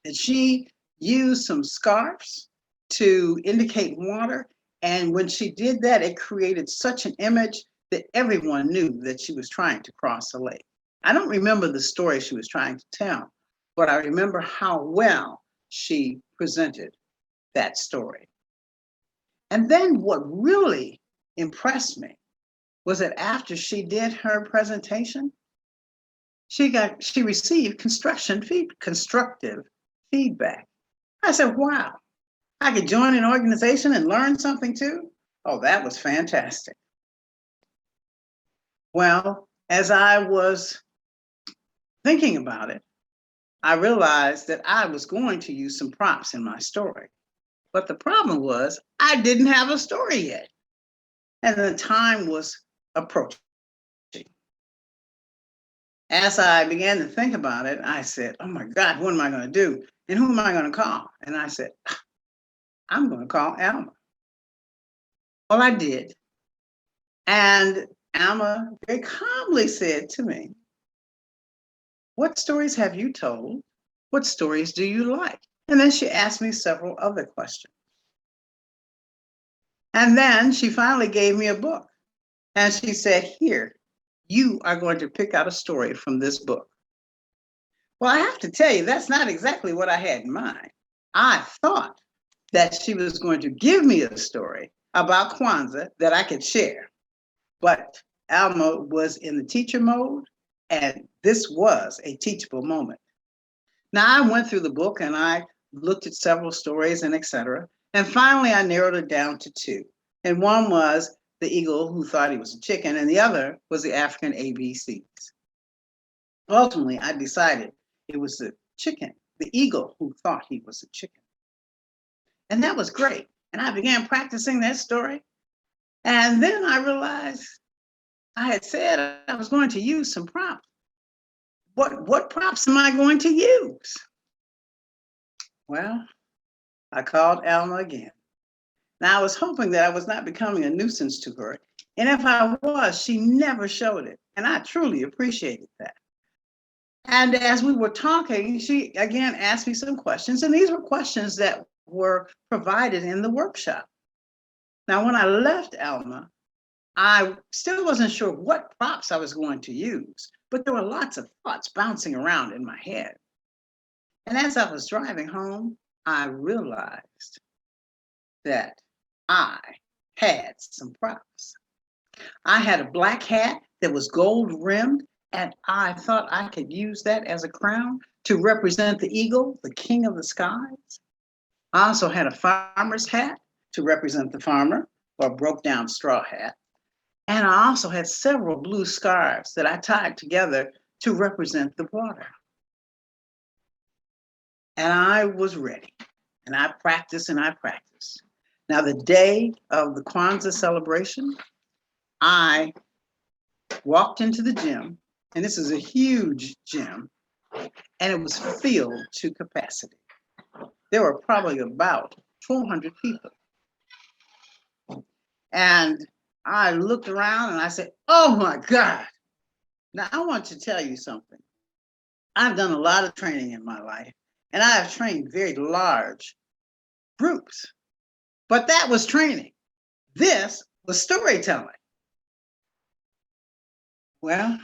[SPEAKER 5] that she used some scarves to indicate water. And when she did that, it created such an image that everyone knew that she was trying to cross a lake. I don't remember the story she was trying to tell, but I remember how well she presented that story. And then what really impressed me was that after she did her presentation, she received constructive feedback. I said, wow, I could join an organization and learn something too? Oh, that was fantastic. Well, as I was thinking about it, I realized that I was going to use some props in my story. But the problem was I didn't have a story yet. And the time was approaching. As I began to think about it, I said, oh my God, what am I going to do? And who am I going to call? And I said, I'm going to call Alma. Well, I did. And Alma very calmly said to me, what stories have you told? What stories do you like? And then she asked me several other questions. And then she finally gave me a book. And she said, here, you are going to pick out a story from this book. Well, I have to tell you, that's not exactly what I had in mind. I thought that she was going to give me a story about Kwanzaa that I could share. But Alma was in the teacher mode, and this was a teachable moment. Now, I went through the book and I looked at several stories and et cetera. And finally, I narrowed it down to two. And one was the eagle who thought he was a chicken, and the other was the African ABCs. Ultimately, I decided it was the chicken, the eagle who thought he was a chicken. And that was great. And I began practicing that story. And then I realized I had said I was going to use some props. What props am I going to use? Well, I called Alma again. Now, I was hoping that I was not becoming a nuisance to her. And if I was, she never showed it. And I truly appreciated that. And as we were talking, she again asked me some questions. And these were questions that were provided in the workshop. Now, when I left Alma, I still wasn't sure what props I was going to use, but there were lots of thoughts bouncing around in my head. And as I was driving home, I realized that I had some props. I had a black hat that was gold rimmed, and I thought I could use that as a crown to represent the eagle, the king of the skies. I also had a farmer's hat to represent the farmer, or broke down straw hat. And I also had several blue scarves that I tied together to represent the water. And I was ready. And I practiced and I practiced. Now, the day of the Kwanzaa celebration, I walked into the gym, and this is a huge gym, and it was filled to capacity. There were probably about 400 people. And I looked around and I said, oh my God. Now, I want to tell you something. I've done a lot of training in my life, and I have trained very large groups, but that was training. This was storytelling. Well,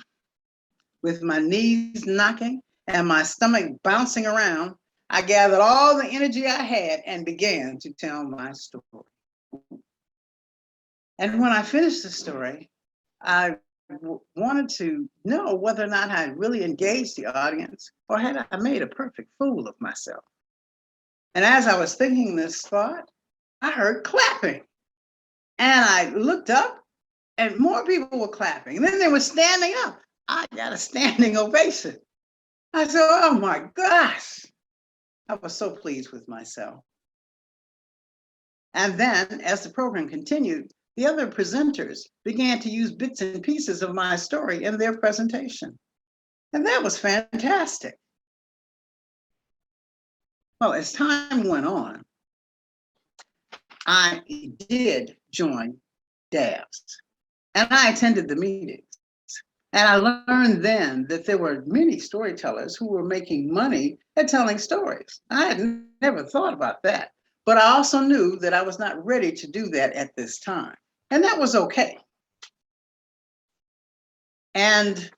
[SPEAKER 5] with my knees knocking and my stomach bouncing around, I gathered all the energy I had and began to tell my story. And when I finished the story, I wanted to know whether or not I had really engaged the audience or had I made a perfect fool of myself. And as I was thinking this thought, I heard clapping. And I looked up and more people were clapping. And then they were standing up. I got a standing ovation. I said, oh my gosh. I was so pleased with myself. And then as the program continued, the other presenters began to use bits and pieces of my story in their presentation. And that was fantastic. Well, as time went on, I did join DABS, and I attended the meetings. And I learned then that there were many storytellers who were making money at telling stories. I had never thought about that, but I also knew that I was not ready to do that at this time. And that was okay. And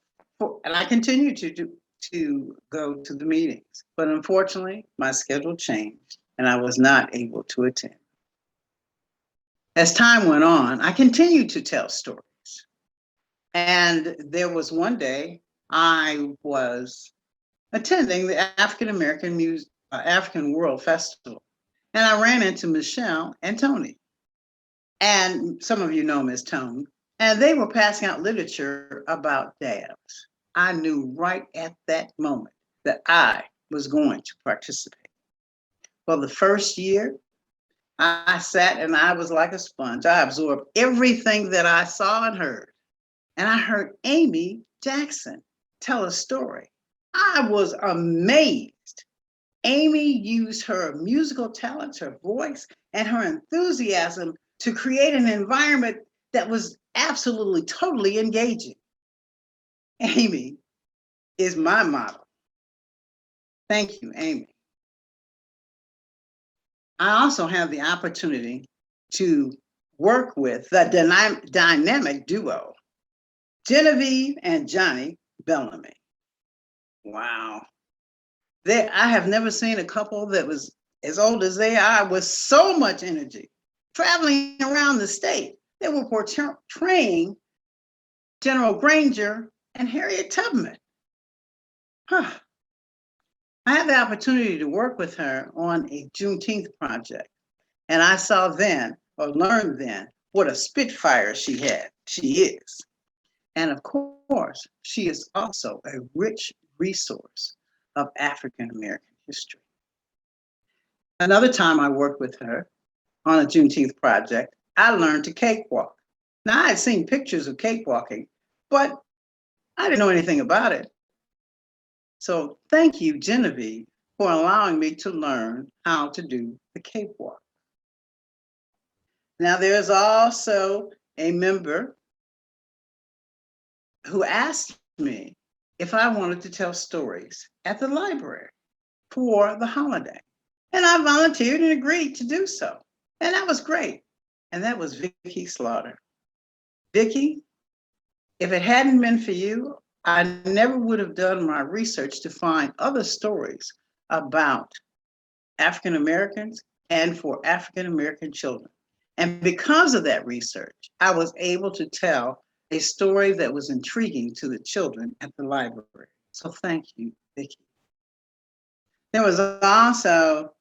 [SPEAKER 5] I continued to go to the meetings, but unfortunately, my schedule changed and I was not able to attend. As time went on, I continued to tell stories. And there was one day I was attending the African World Festival, and I ran into Michelle and Tony. And some of you know Miss Tone, and they were passing out literature about DABS. I knew right at that moment that I was going to participate. Well, the first year, I sat and I was like a sponge. I absorbed everything that I saw and heard. And I heard Amy Jackson tell a story. I was amazed. Amy used her musical talents, her voice, and her enthusiasm to create an environment that was absolutely, totally engaging. Amy is my model. Thank you, Amy. I also have the opportunity to work with the dynamic duo, Genevieve and Johnny Bellamy. Wow. I have never seen a couple that was as old as they are with so much energy, traveling around the state. They were portraying General Granger and Harriet Tubman. Huh. I had the opportunity to work with her on a Juneteenth project, and I saw then, or learned then, what a spitfire she is. And of course, she is also a rich resource of African American history. Another time I worked with her on a Juneteenth project, I learned to cakewalk. Now, I had seen pictures of cakewalking, but I didn't know anything about it. So thank you, Genevieve, for allowing me to learn how to do the cakewalk. Now, there's also a member who asked me if I wanted to tell stories at the library for the holiday. And I volunteered and agreed to do so. And that was great. And that was Vicki Slaughter. Vicki, if it hadn't been for you, I never would have done my research to find other stories about African Americans and for African American children. And because of that research, I was able to tell a story that was intriguing to the children at the library. So thank you, Vicki. There was also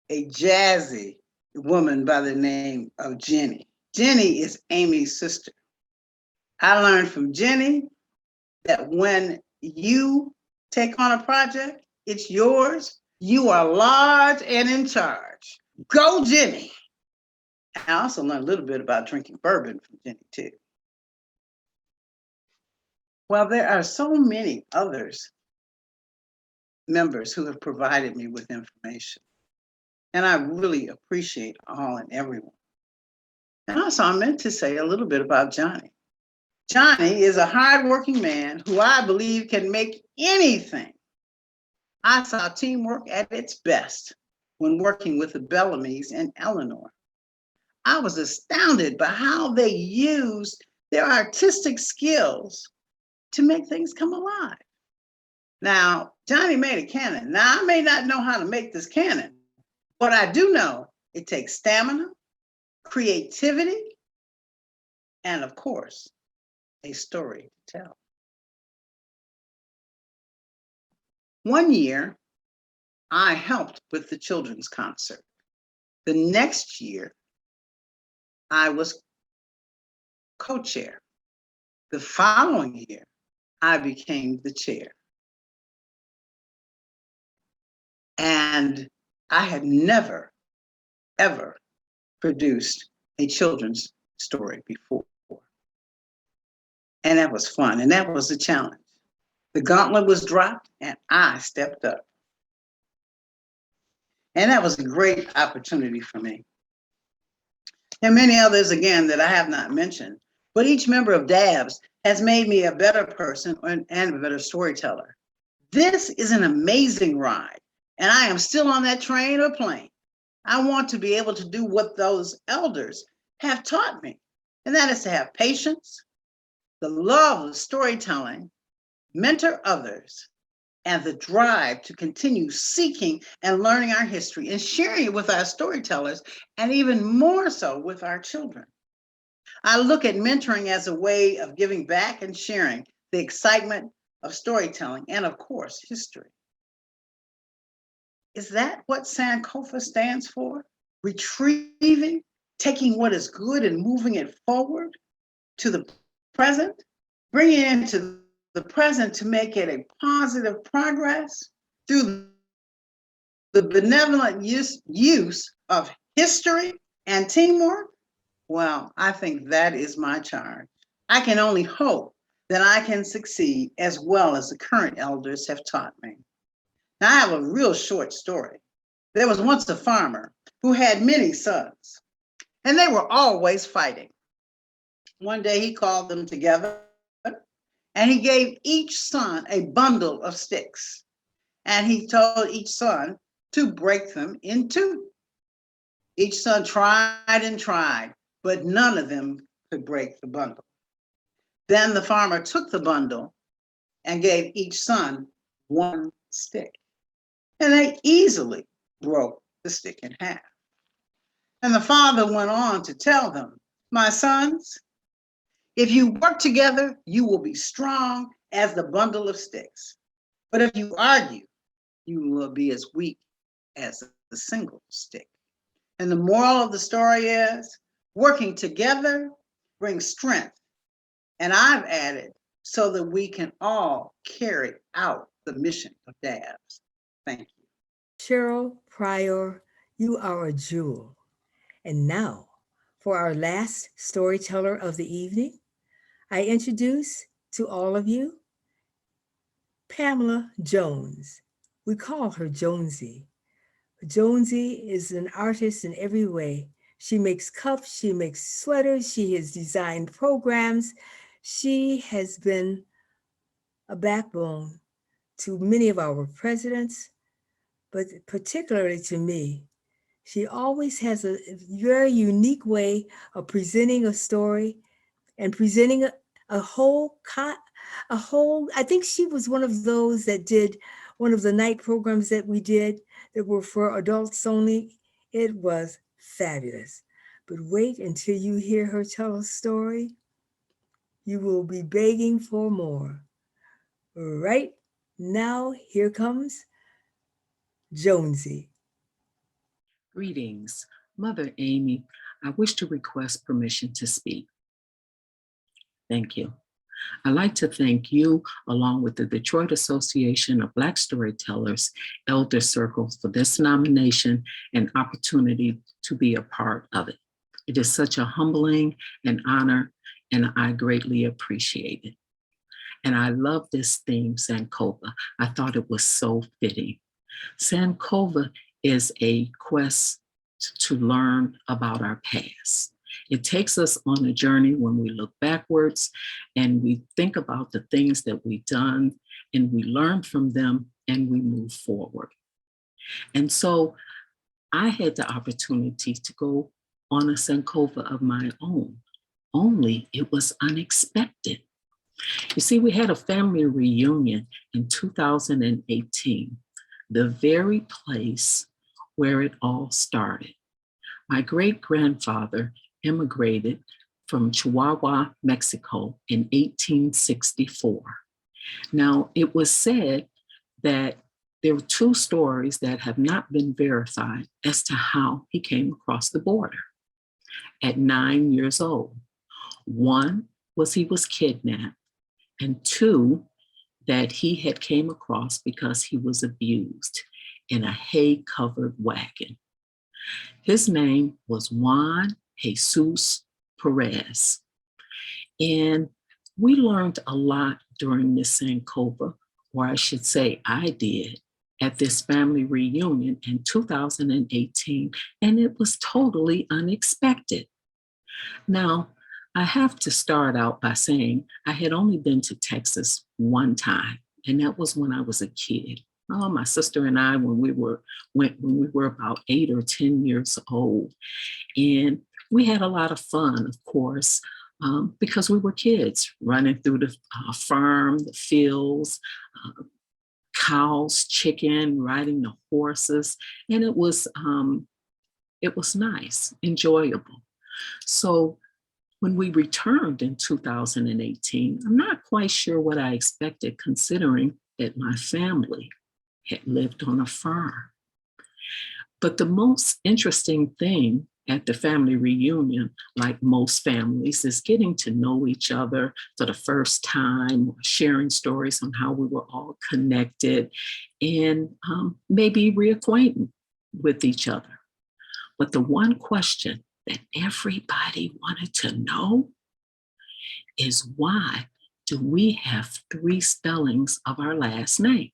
[SPEAKER 5] a jazzy woman by the name of Jenny. Jenny is Amy's sister. I learned from Jenny that when you take on a project, it's yours. You are large and in charge. Go, Jenny. I also learned a little bit about drinking bourbon from Jenny, too. Well, there are so many others members who have provided me with information, and I really appreciate all and everyone. And also, I meant to say a little bit about Johnny. Johnny is a hardworking man who I believe can make anything. I saw teamwork at its best when working with the Bellamys and Eleanor. I was astounded by how they used their artistic skills to make things come alive. Now, Johnny made a cannon. Now, I may not know how to make this cannon, but I do know it takes stamina, creativity, and of course, a story to tell. One year, I helped with the children's concert. The next year, I was co-chair. The following year, I became the chair. And I had never, ever produced a children's story before. And that was fun, and that was a challenge. The gauntlet was dropped, and I stepped up. And that was a great opportunity for me. And many others, again, that I have not mentioned, but each member of DABS has made me a better person and a better storyteller. This is an amazing ride, and I am still on that train or plane. I want to be able to do what those elders have taught me, and that is to have patience, the love of storytelling, mentor others, and the drive to continue seeking and learning our history and sharing it with our storytellers, and even more so with our children. I look at mentoring as a way of giving back and sharing the excitement of storytelling and, of course, history. Is that what Sankofa stands for? Retrieving, taking what is good and moving it forward to the present, bringing it into the present to make it a positive progress through the benevolent use of history and teamwork? Well, I think that is my charge. I can only hope that I can succeed as well as the current elders have taught me. Now, I have a real short story. There was once a farmer who had many sons, and they were always fighting. One day he called them together and he gave each son a bundle of sticks. And he told each son to break them in two. Each son tried and tried, but none of them could break the bundle. Then the farmer took the bundle and gave each son one stick. And they easily broke the stick in half. And the father went on to tell them, "My sons, if you work together, you will be strong as the bundle of sticks. But if you argue, you will be as weak as the single stick." And the moral of the story is, working together brings strength. And I've added, so that we can all carry out the mission of DABS. Thank you.
[SPEAKER 1] Cheryl Pryor, you are a jewel. And now, for our last storyteller of the evening, I introduce to all of you Pamela Jones. We call her Jonesy. Jonesy is an artist in every way. She makes cups, she makes sweaters, she has designed programs. She has been a backbone to many of our presidents, but particularly to me. She always has a very unique way of presenting a story and presenting a whole, I think she was one of those that did one of the night programs that we did that were for adults only. It was fabulous. But wait until you hear her tell a story. You will be begging for more. Right now, here comes Jonesy.
[SPEAKER 6] Greetings, Mother Amy. I wish to request permission to speak. Thank you. I'd like to thank you, along with the Detroit Association of Black Storytellers Elder Circles, for this nomination and opportunity to be a part of it. It is such a humbling and honor, and I greatly appreciate it. And I love this theme, Sankova. I thought it was so fitting. Sankova is a quest to learn about our past. It takes us on a journey when we look backwards and we think about the things that we've done and we learn from them and we move forward. And so I had the opportunity to go on a Sankova of my own, only it was unexpected. You see, we had a family reunion in 2018, the very place where it all started. My great-grandfather immigrated from Chihuahua, Mexico in 1864. Now, it was said that there were two stories that have not been verified as to how he came across the border at 9 years old. One was he was kidnapped, and two, that he had came across because he was abused in a hay-covered wagon. His name was Juan Jesus Perez. And we learned a lot during this Sankova, or I should say I did, at this family reunion in 2018, and it was totally unexpected. Now, I have to start out by saying I had only been to Texas one time, and that was when I was a kid. Oh, my sister and I, when we were about 8 or 10 years old, and we had a lot of fun, of course, because we were kids running through the farm, the fields, cows, chicken, riding the horses, and it was nice, enjoyable. So when we returned in 2018, I'm not quite sure what I expected, considering that my family had lived on a farm. But the most interesting thing at the family reunion, like most families, is getting to know each other for the first time, sharing stories on how we were all connected, and maybe reacquainting with each other. But the one question that everybody wanted to know is, why do we have 3 spellings of our last name?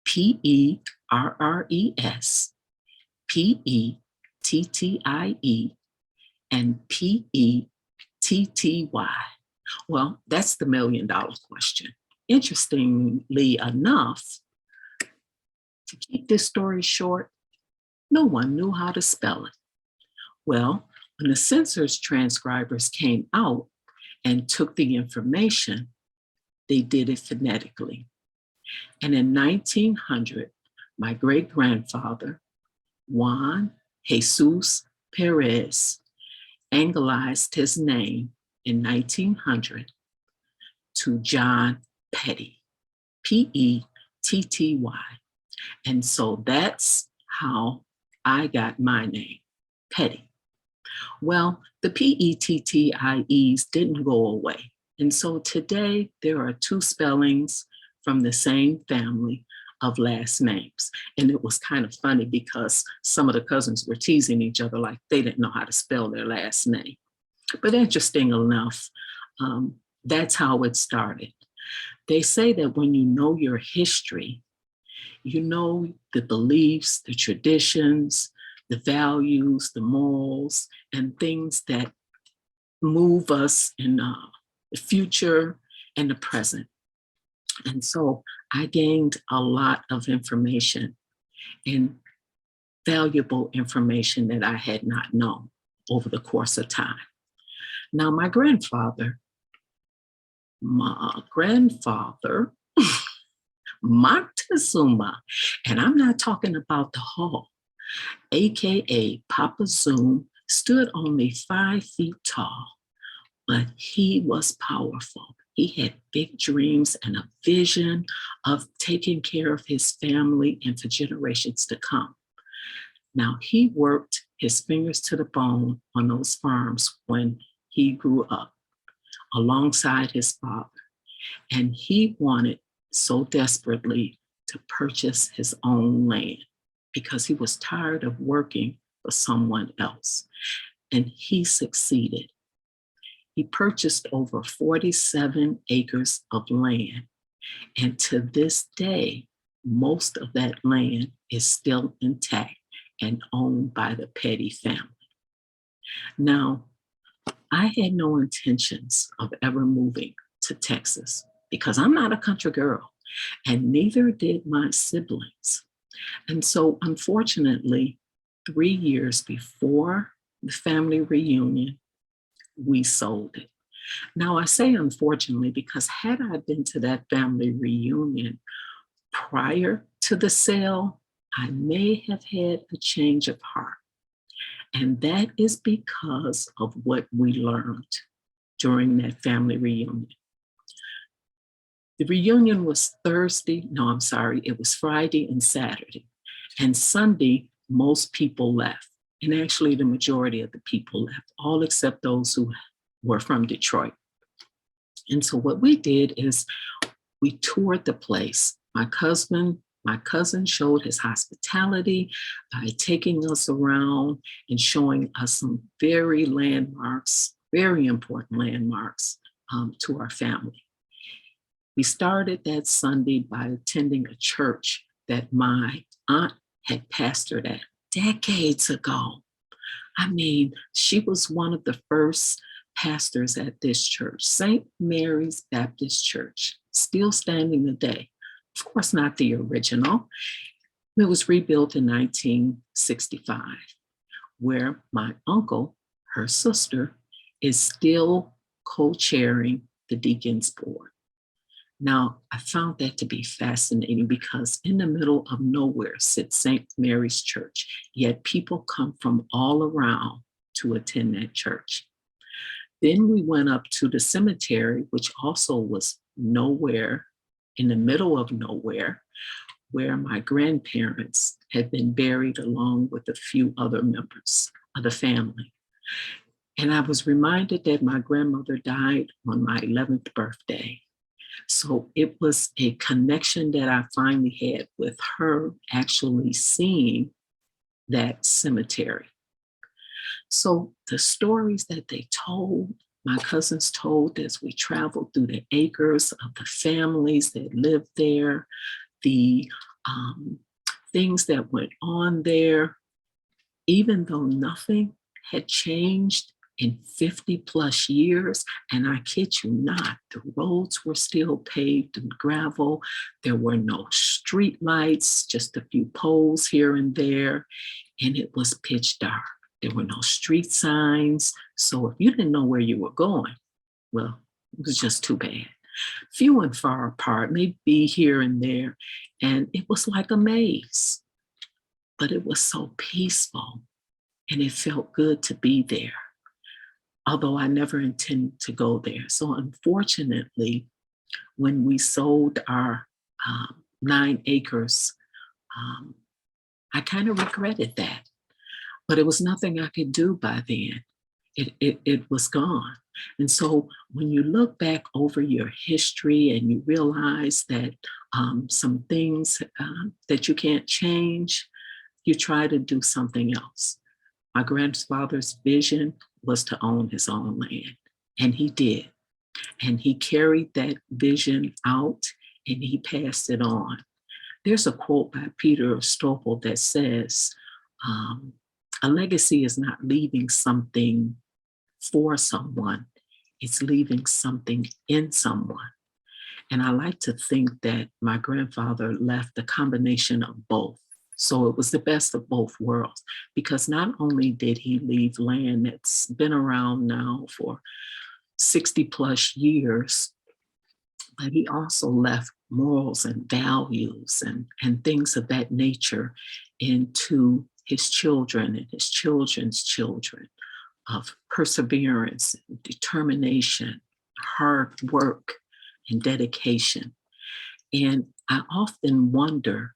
[SPEAKER 6] Perres, Pettie, and Petty. Well, that's the $1 million question. Interestingly enough, to keep this story short, no one knew how to spell it. Well, when the census transcribers came out and took the information, they did it phonetically. And in 1900, my great-grandfather, Juan Jesus Perez, anglicized his name in 1900 to John Petty, Petty. And so that's how I got my name, Petty. Well, the Petties didn't go away. And so today there are 2 spellings from the same family of last names. And it was kind of funny because some of the cousins were teasing each other like they didn't know how to spell their last name. But interesting enough, that's how it started. They say that when you know your history, you know the beliefs, the traditions, the values, the morals, and things that move us in the future and the present. And so I gained a lot of information, and valuable information that I had not known over the course of time. Now, my grandfather, Moctezuma, and I'm not talking about the Hall, AKA Papa Zoom, stood only 5 feet tall, but he was powerful. He had big dreams and a vision of taking care of his family and for generations to come. Now, he worked his fingers to the bone on those farms when he grew up alongside his father. And he wanted so desperately to purchase his own land because he was tired of working for someone else. And he succeeded. He purchased over 47 acres of land. And to this day, most of that land is still intact and owned by the Petty family. Now, I had no intentions of ever moving to Texas because I'm not a country girl, and neither did my siblings. And so, unfortunately, 3 years before the family reunion, we sold it. Now, I say unfortunately because had I been to that family reunion prior to the sale, I may have had a change of heart. And that is because of what we learned during that family reunion. The reunion was it was Friday and Saturday. And Sunday, most people left. And actually, the majority of the people left, all except those who were from Detroit. And so what we did is we toured the place. My cousin showed his hospitality by taking us around and showing us some very important landmarks to our family. We started that Sunday by attending a church that my aunt had pastored at decades ago. I mean, she was one of the first pastors at this church, St. Mary's Baptist Church, still standing today. Of course, not the original. It was rebuilt in 1965, where my uncle, her sister, is still co-chairing the Deacons Board. Now, I found that to be fascinating because in the middle of nowhere sits St. Mary's Church, yet people come from all around to attend that church. Then we went up to the cemetery, which also was nowhere, in the middle of nowhere, where my grandparents had been buried along with a few other members of the family. And I was reminded that my grandmother died on my 11th birthday. So it was a connection that I finally had with her actually seeing that cemetery. So the stories that they told, my cousins told as we traveled through the acres of the families that lived there, the things that went on there, even though nothing had changed in 50 plus years, and I kid you not, the roads were still paved in gravel. There were no street lights, just a few poles here and there, and it was pitch dark. There were no street signs, so if you didn't know where you were going, well, it was just too bad. Few and far apart, maybe here and there, and it was like a maze, but it was so peaceful, and it felt good to be there, although I never intended to go there. So unfortunately, when we sold our 9 acres, I kind of regretted that, but it was nothing I could do by then. It was gone. And so when you look back over your history and you realize that some things that you can't change, you try to do something else. My grandfather's vision was to own his own land, and he did. And he carried that vision out and he passed it on. There's a quote by Peter Stoffel that says, a legacy is not leaving something for someone, it's leaving something in someone. And I like to think that my grandfather left a combination of both. So it was the best of both worlds, because not only did he leave land that's been around now for 60 plus years, but he also left morals and values and things of that nature into his children and his children's children, of perseverance, determination, hard work, and dedication. And I often wonder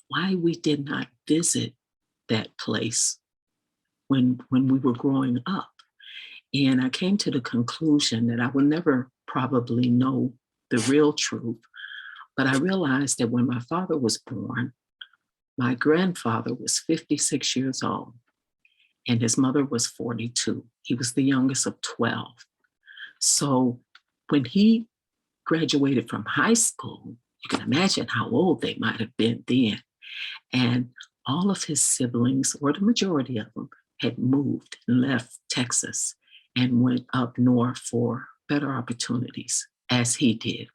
[SPEAKER 6] why we did not visit that place when we were growing up. And I came to the conclusion that I would never probably know the real truth. But I realized that when my father was born, my grandfather was 56 years old and his mother was 42. He was the youngest of 12. So when he graduated from high school, you can imagine how old they might have been then. And all of his siblings, or the majority of them, had moved and left Texas and went up north for better opportunities, as he did.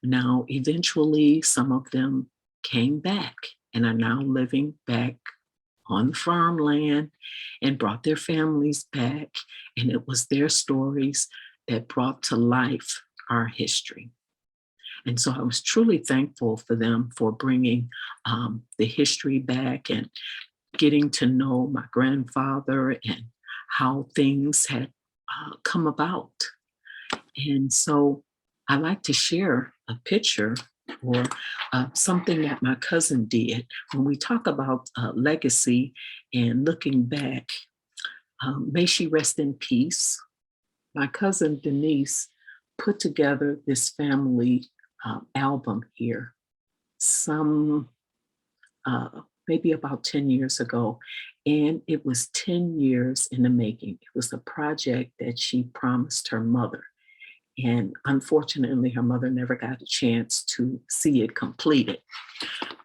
[SPEAKER 6] Now, eventually, some of them came back and are now living back on farmland and brought their families back. And it was their stories that brought to life our history. And so I was truly thankful for them for bringing the history back and getting to know my grandfather and how things had come about. And so I like to share a picture or something that my cousin did. When we talk about legacy and looking back, may she rest in peace. My cousin Denise put together this family album here some maybe about 10 years ago. And it was 10 years in the making. It was a project that she promised her mother. And unfortunately, her mother never got a chance to see it completed.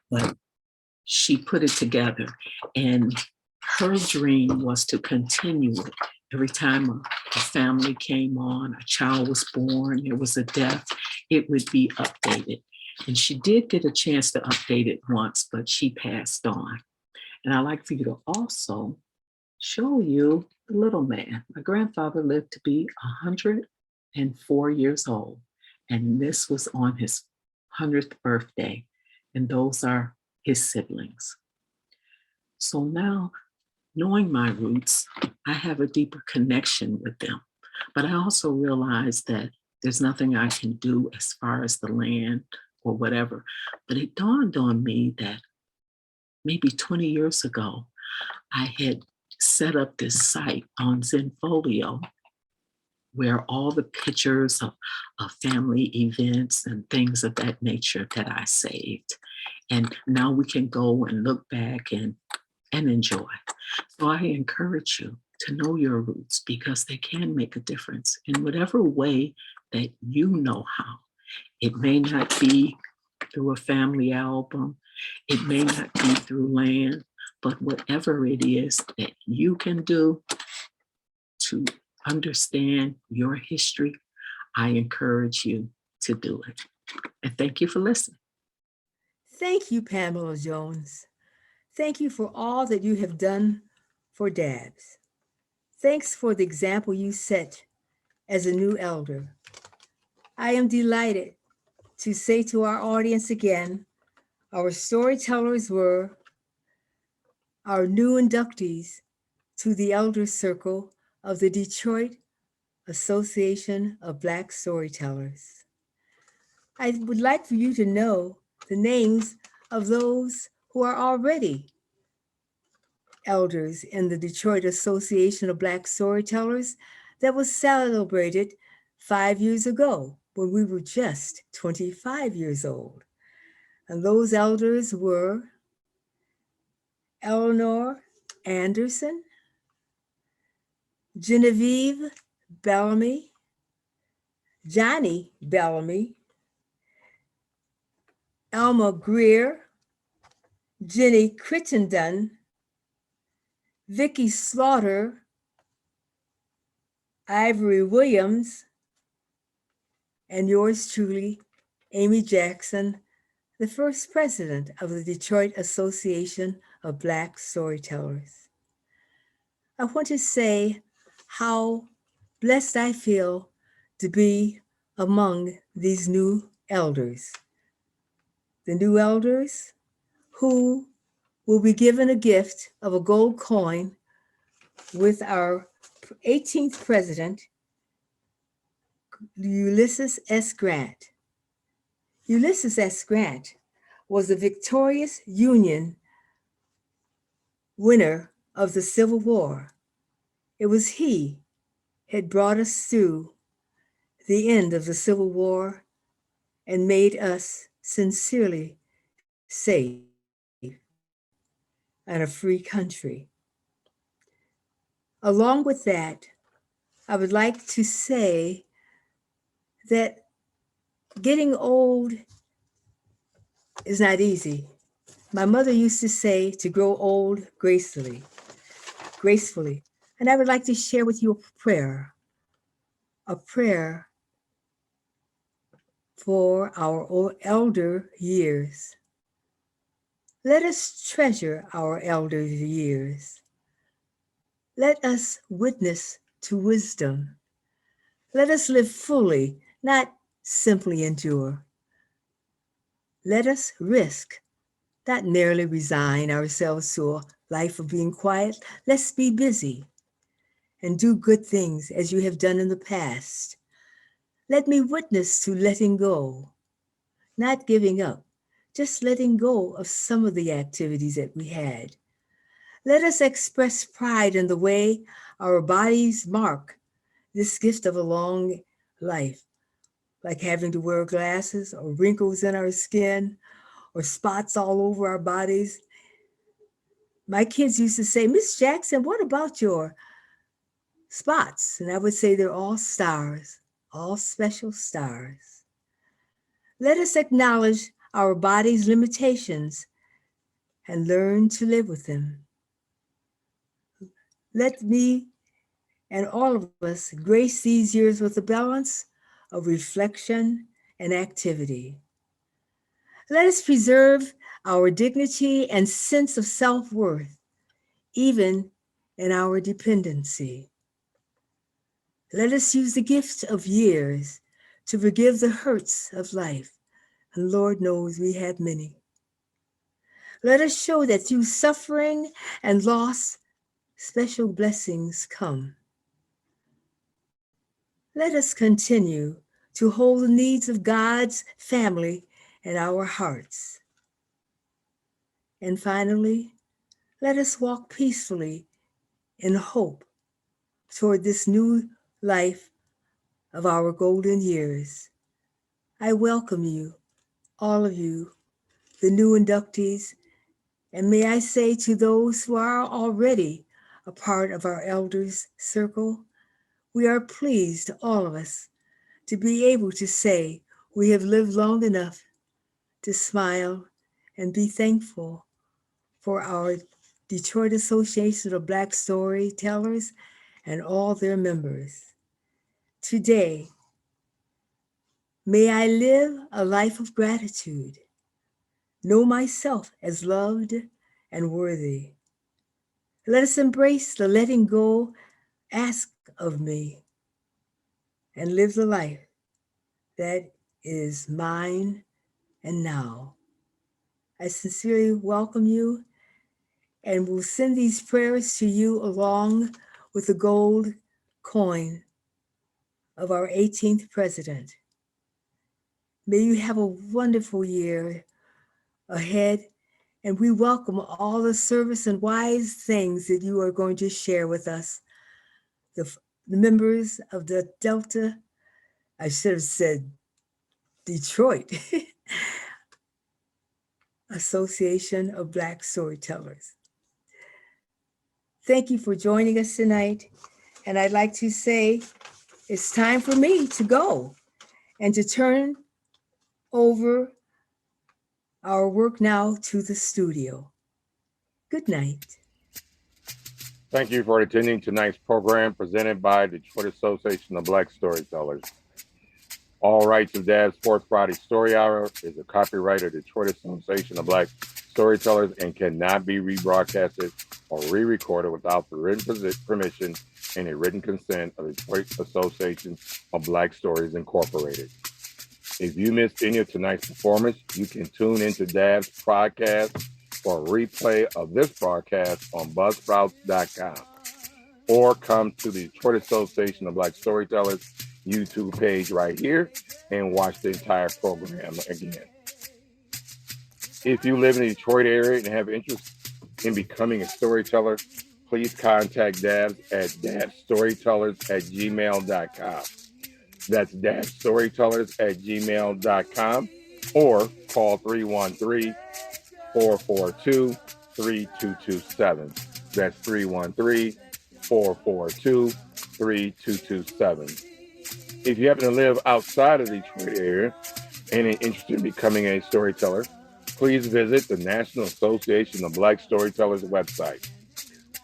[SPEAKER 6] But she put it together. And her dream was to continue it. Every time a family came on, a child was born, there was a death, it would be updated. And she did get a chance to update it once, but she passed on. And I'd like for you to also show you the little man. My grandfather lived to be 104 years old. And this was on his 100th birthday. And those are his siblings. So now, knowing my roots, I have a deeper connection with them. But I also realize that there's nothing I can do as far as the land or whatever. But it dawned on me that maybe 20 years ago, I had set up this site on Zenfolio where all the pictures of family events and things of that nature that I saved. And now we can go and look back and enjoy. So I encourage you to know your roots because they can make a difference in whatever way that you know how. It may not be through a family album. It may not be through land, but whatever it is that you can do to understand your history, I encourage you to do it. And thank you for listening.
[SPEAKER 1] Thank you, Pamela Jones. Thank you for all that you have done for DABS. Thanks for the example you set as a new elder. I am delighted to say to our audience again, our storytellers were our new inductees to the Elder Circle of the Detroit Association of Black Storytellers. I would like for you to know the names of those who are already elders in the Detroit Association of Black Storytellers that was celebrated 5 years ago when we were just 25 years old. And those elders were Eleanor Anderson, Genevieve Bellamy, Johnny Bellamy, Alma Greer, Jenny Crittenden, Vicky Slaughter, Ivory Williams, and yours truly, Amy Jackson, the first president of the Detroit Association of Black Storytellers. I want to say how blessed I feel to be among these new elders. The new elders who will be given a gift of a gold coin with our 18th president, Ulysses S. Grant. Ulysses S. Grant was a victorious Union winner of the Civil War. It was he had brought us through the end of the Civil War and made us sincerely safe and a free country. Along with that, I would like to say that getting old is not easy. My mother used to say to grow old gracefully. And I would like to share with you a prayer for our elder years. Let us treasure our elder years. Let us witness to wisdom. Let us live fully, not simply endure. Let us risk, not merely resign ourselves to a life of being quiet. Let's be busy and do good things as you have done in the past. Let me witness to letting go, not giving up, just letting go of some of the activities that we had. Let us express pride in the way our bodies mark this gift of a long life, like having to wear glasses or wrinkles in our skin or spots all over our bodies. My kids used to say, Miss Jackson, what about your spots? And I would say they're all stars, all special stars. Let us acknowledge our body's limitations and learn to live with them. Let me and all of us grace these years with a balance of reflection and activity. Let us preserve our dignity and sense of self-worth, even in our dependency. Let us use the gift of years to forgive the hurts of life, and Lord knows we have many. Let us show that through suffering and loss, special blessings come. Let us continue to hold the needs of God's family in our hearts. And finally, let us walk peacefully in hope toward this new life of our golden years. I welcome you, all of you, the new inductees, and may I say to those who are already a part of our elders' circle, we are pleased, all of us, to be able to say we have lived long enough to smile and be thankful for our Detroit Association of Black Storytellers and all their members. Today, may I live a life of gratitude, know myself as loved and worthy. Let us embrace the letting go ask of me and live the life that is mine and now. I sincerely welcome you and will send these prayers to you along with the gold coin of our 18th president. May you have a wonderful year ahead, and we welcome all the service and wise things that you are going to share with us, the members of the Delta, I should have said Detroit, Association of Black Storytellers. Thank you for joining us tonight. And I'd like to say it's time for me to go and to turn over our work now to the studio. Good night.
[SPEAKER 7] Thank you for attending tonight's program presented by Detroit Association of Black Storytellers. All rights of Dad's Fourth Friday Story Hour is a copyright of Detroit Association of Black Storytellers and cannot be rebroadcasted or re-recorded without the written permission and a written consent of the Detroit Association of Black Stories Incorporated. If you missed any of tonight's performance, you can tune into Dad's podcast for a replay of this broadcast on buzzsprouts.com or come to the Detroit Association of Black Storytellers YouTube page right here and watch the entire program again. If you live in the Detroit area and have interest in becoming a storyteller, please contact Dabs at dabstorytellers@gmail.com. That's dabstorytellers@gmail.com or call 313-442-3227. That's 313-442-3227. If you happen to live outside of the Detroit area and are interested in becoming a storyteller, please visit the National Association of Black Storytellers website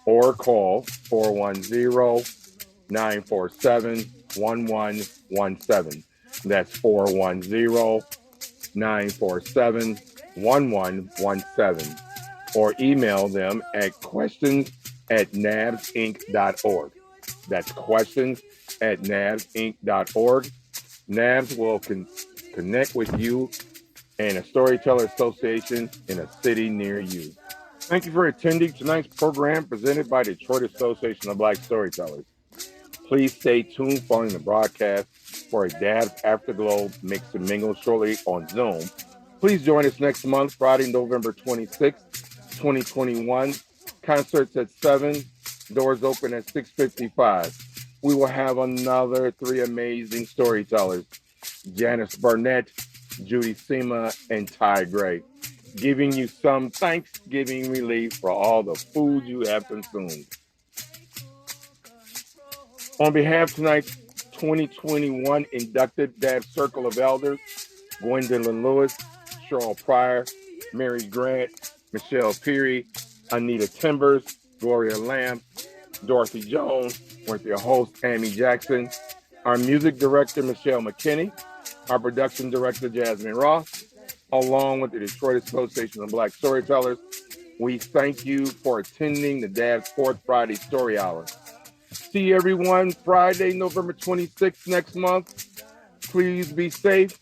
[SPEAKER 7] or call 410-947-1117. That's 410-947-1117. Or email them at questions@nabsinc.org. That's questions@nabsinc.org. NABS will connect with you and a storyteller association in a city near you. Thank you for attending tonight's program presented by Detroit Association of Black Storytellers. Please stay tuned following the broadcast for a Dabs Afterglow Mix and Mingle shortly on Zoom. Please join us next month, Friday, November 26th, 2021. Concerts at 7, doors open at 6:55. We will have another 3 amazing storytellers, Janice Burnett, Judy Sema, and Ty Gray, giving you some Thanksgiving relief for all the food you have consumed. On behalf of tonight's 2021 inducted Dabs Circle of Elders, Gwendolyn Lewis, Cheryl Pryor, Mary Grant, Michelle Peary, Anita Timbers, Gloria Lamb, Dorothy Jones, with your host, Amy Jackson, our music director, Michelle McKinney, our production director, Jasmine Ross, along with the Detroit Association of Black Storytellers. We thank you for attending the Dabs 4th Friday Story Hour. See everyone Friday, November 26th next month. Please be safe.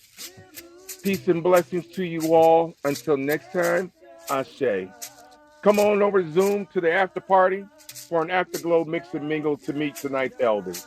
[SPEAKER 7] Peace and blessings to you all. Until next time, Ashe. Come on over to Zoom to the after party for an afterglow mix and mingle to meet tonight's elders.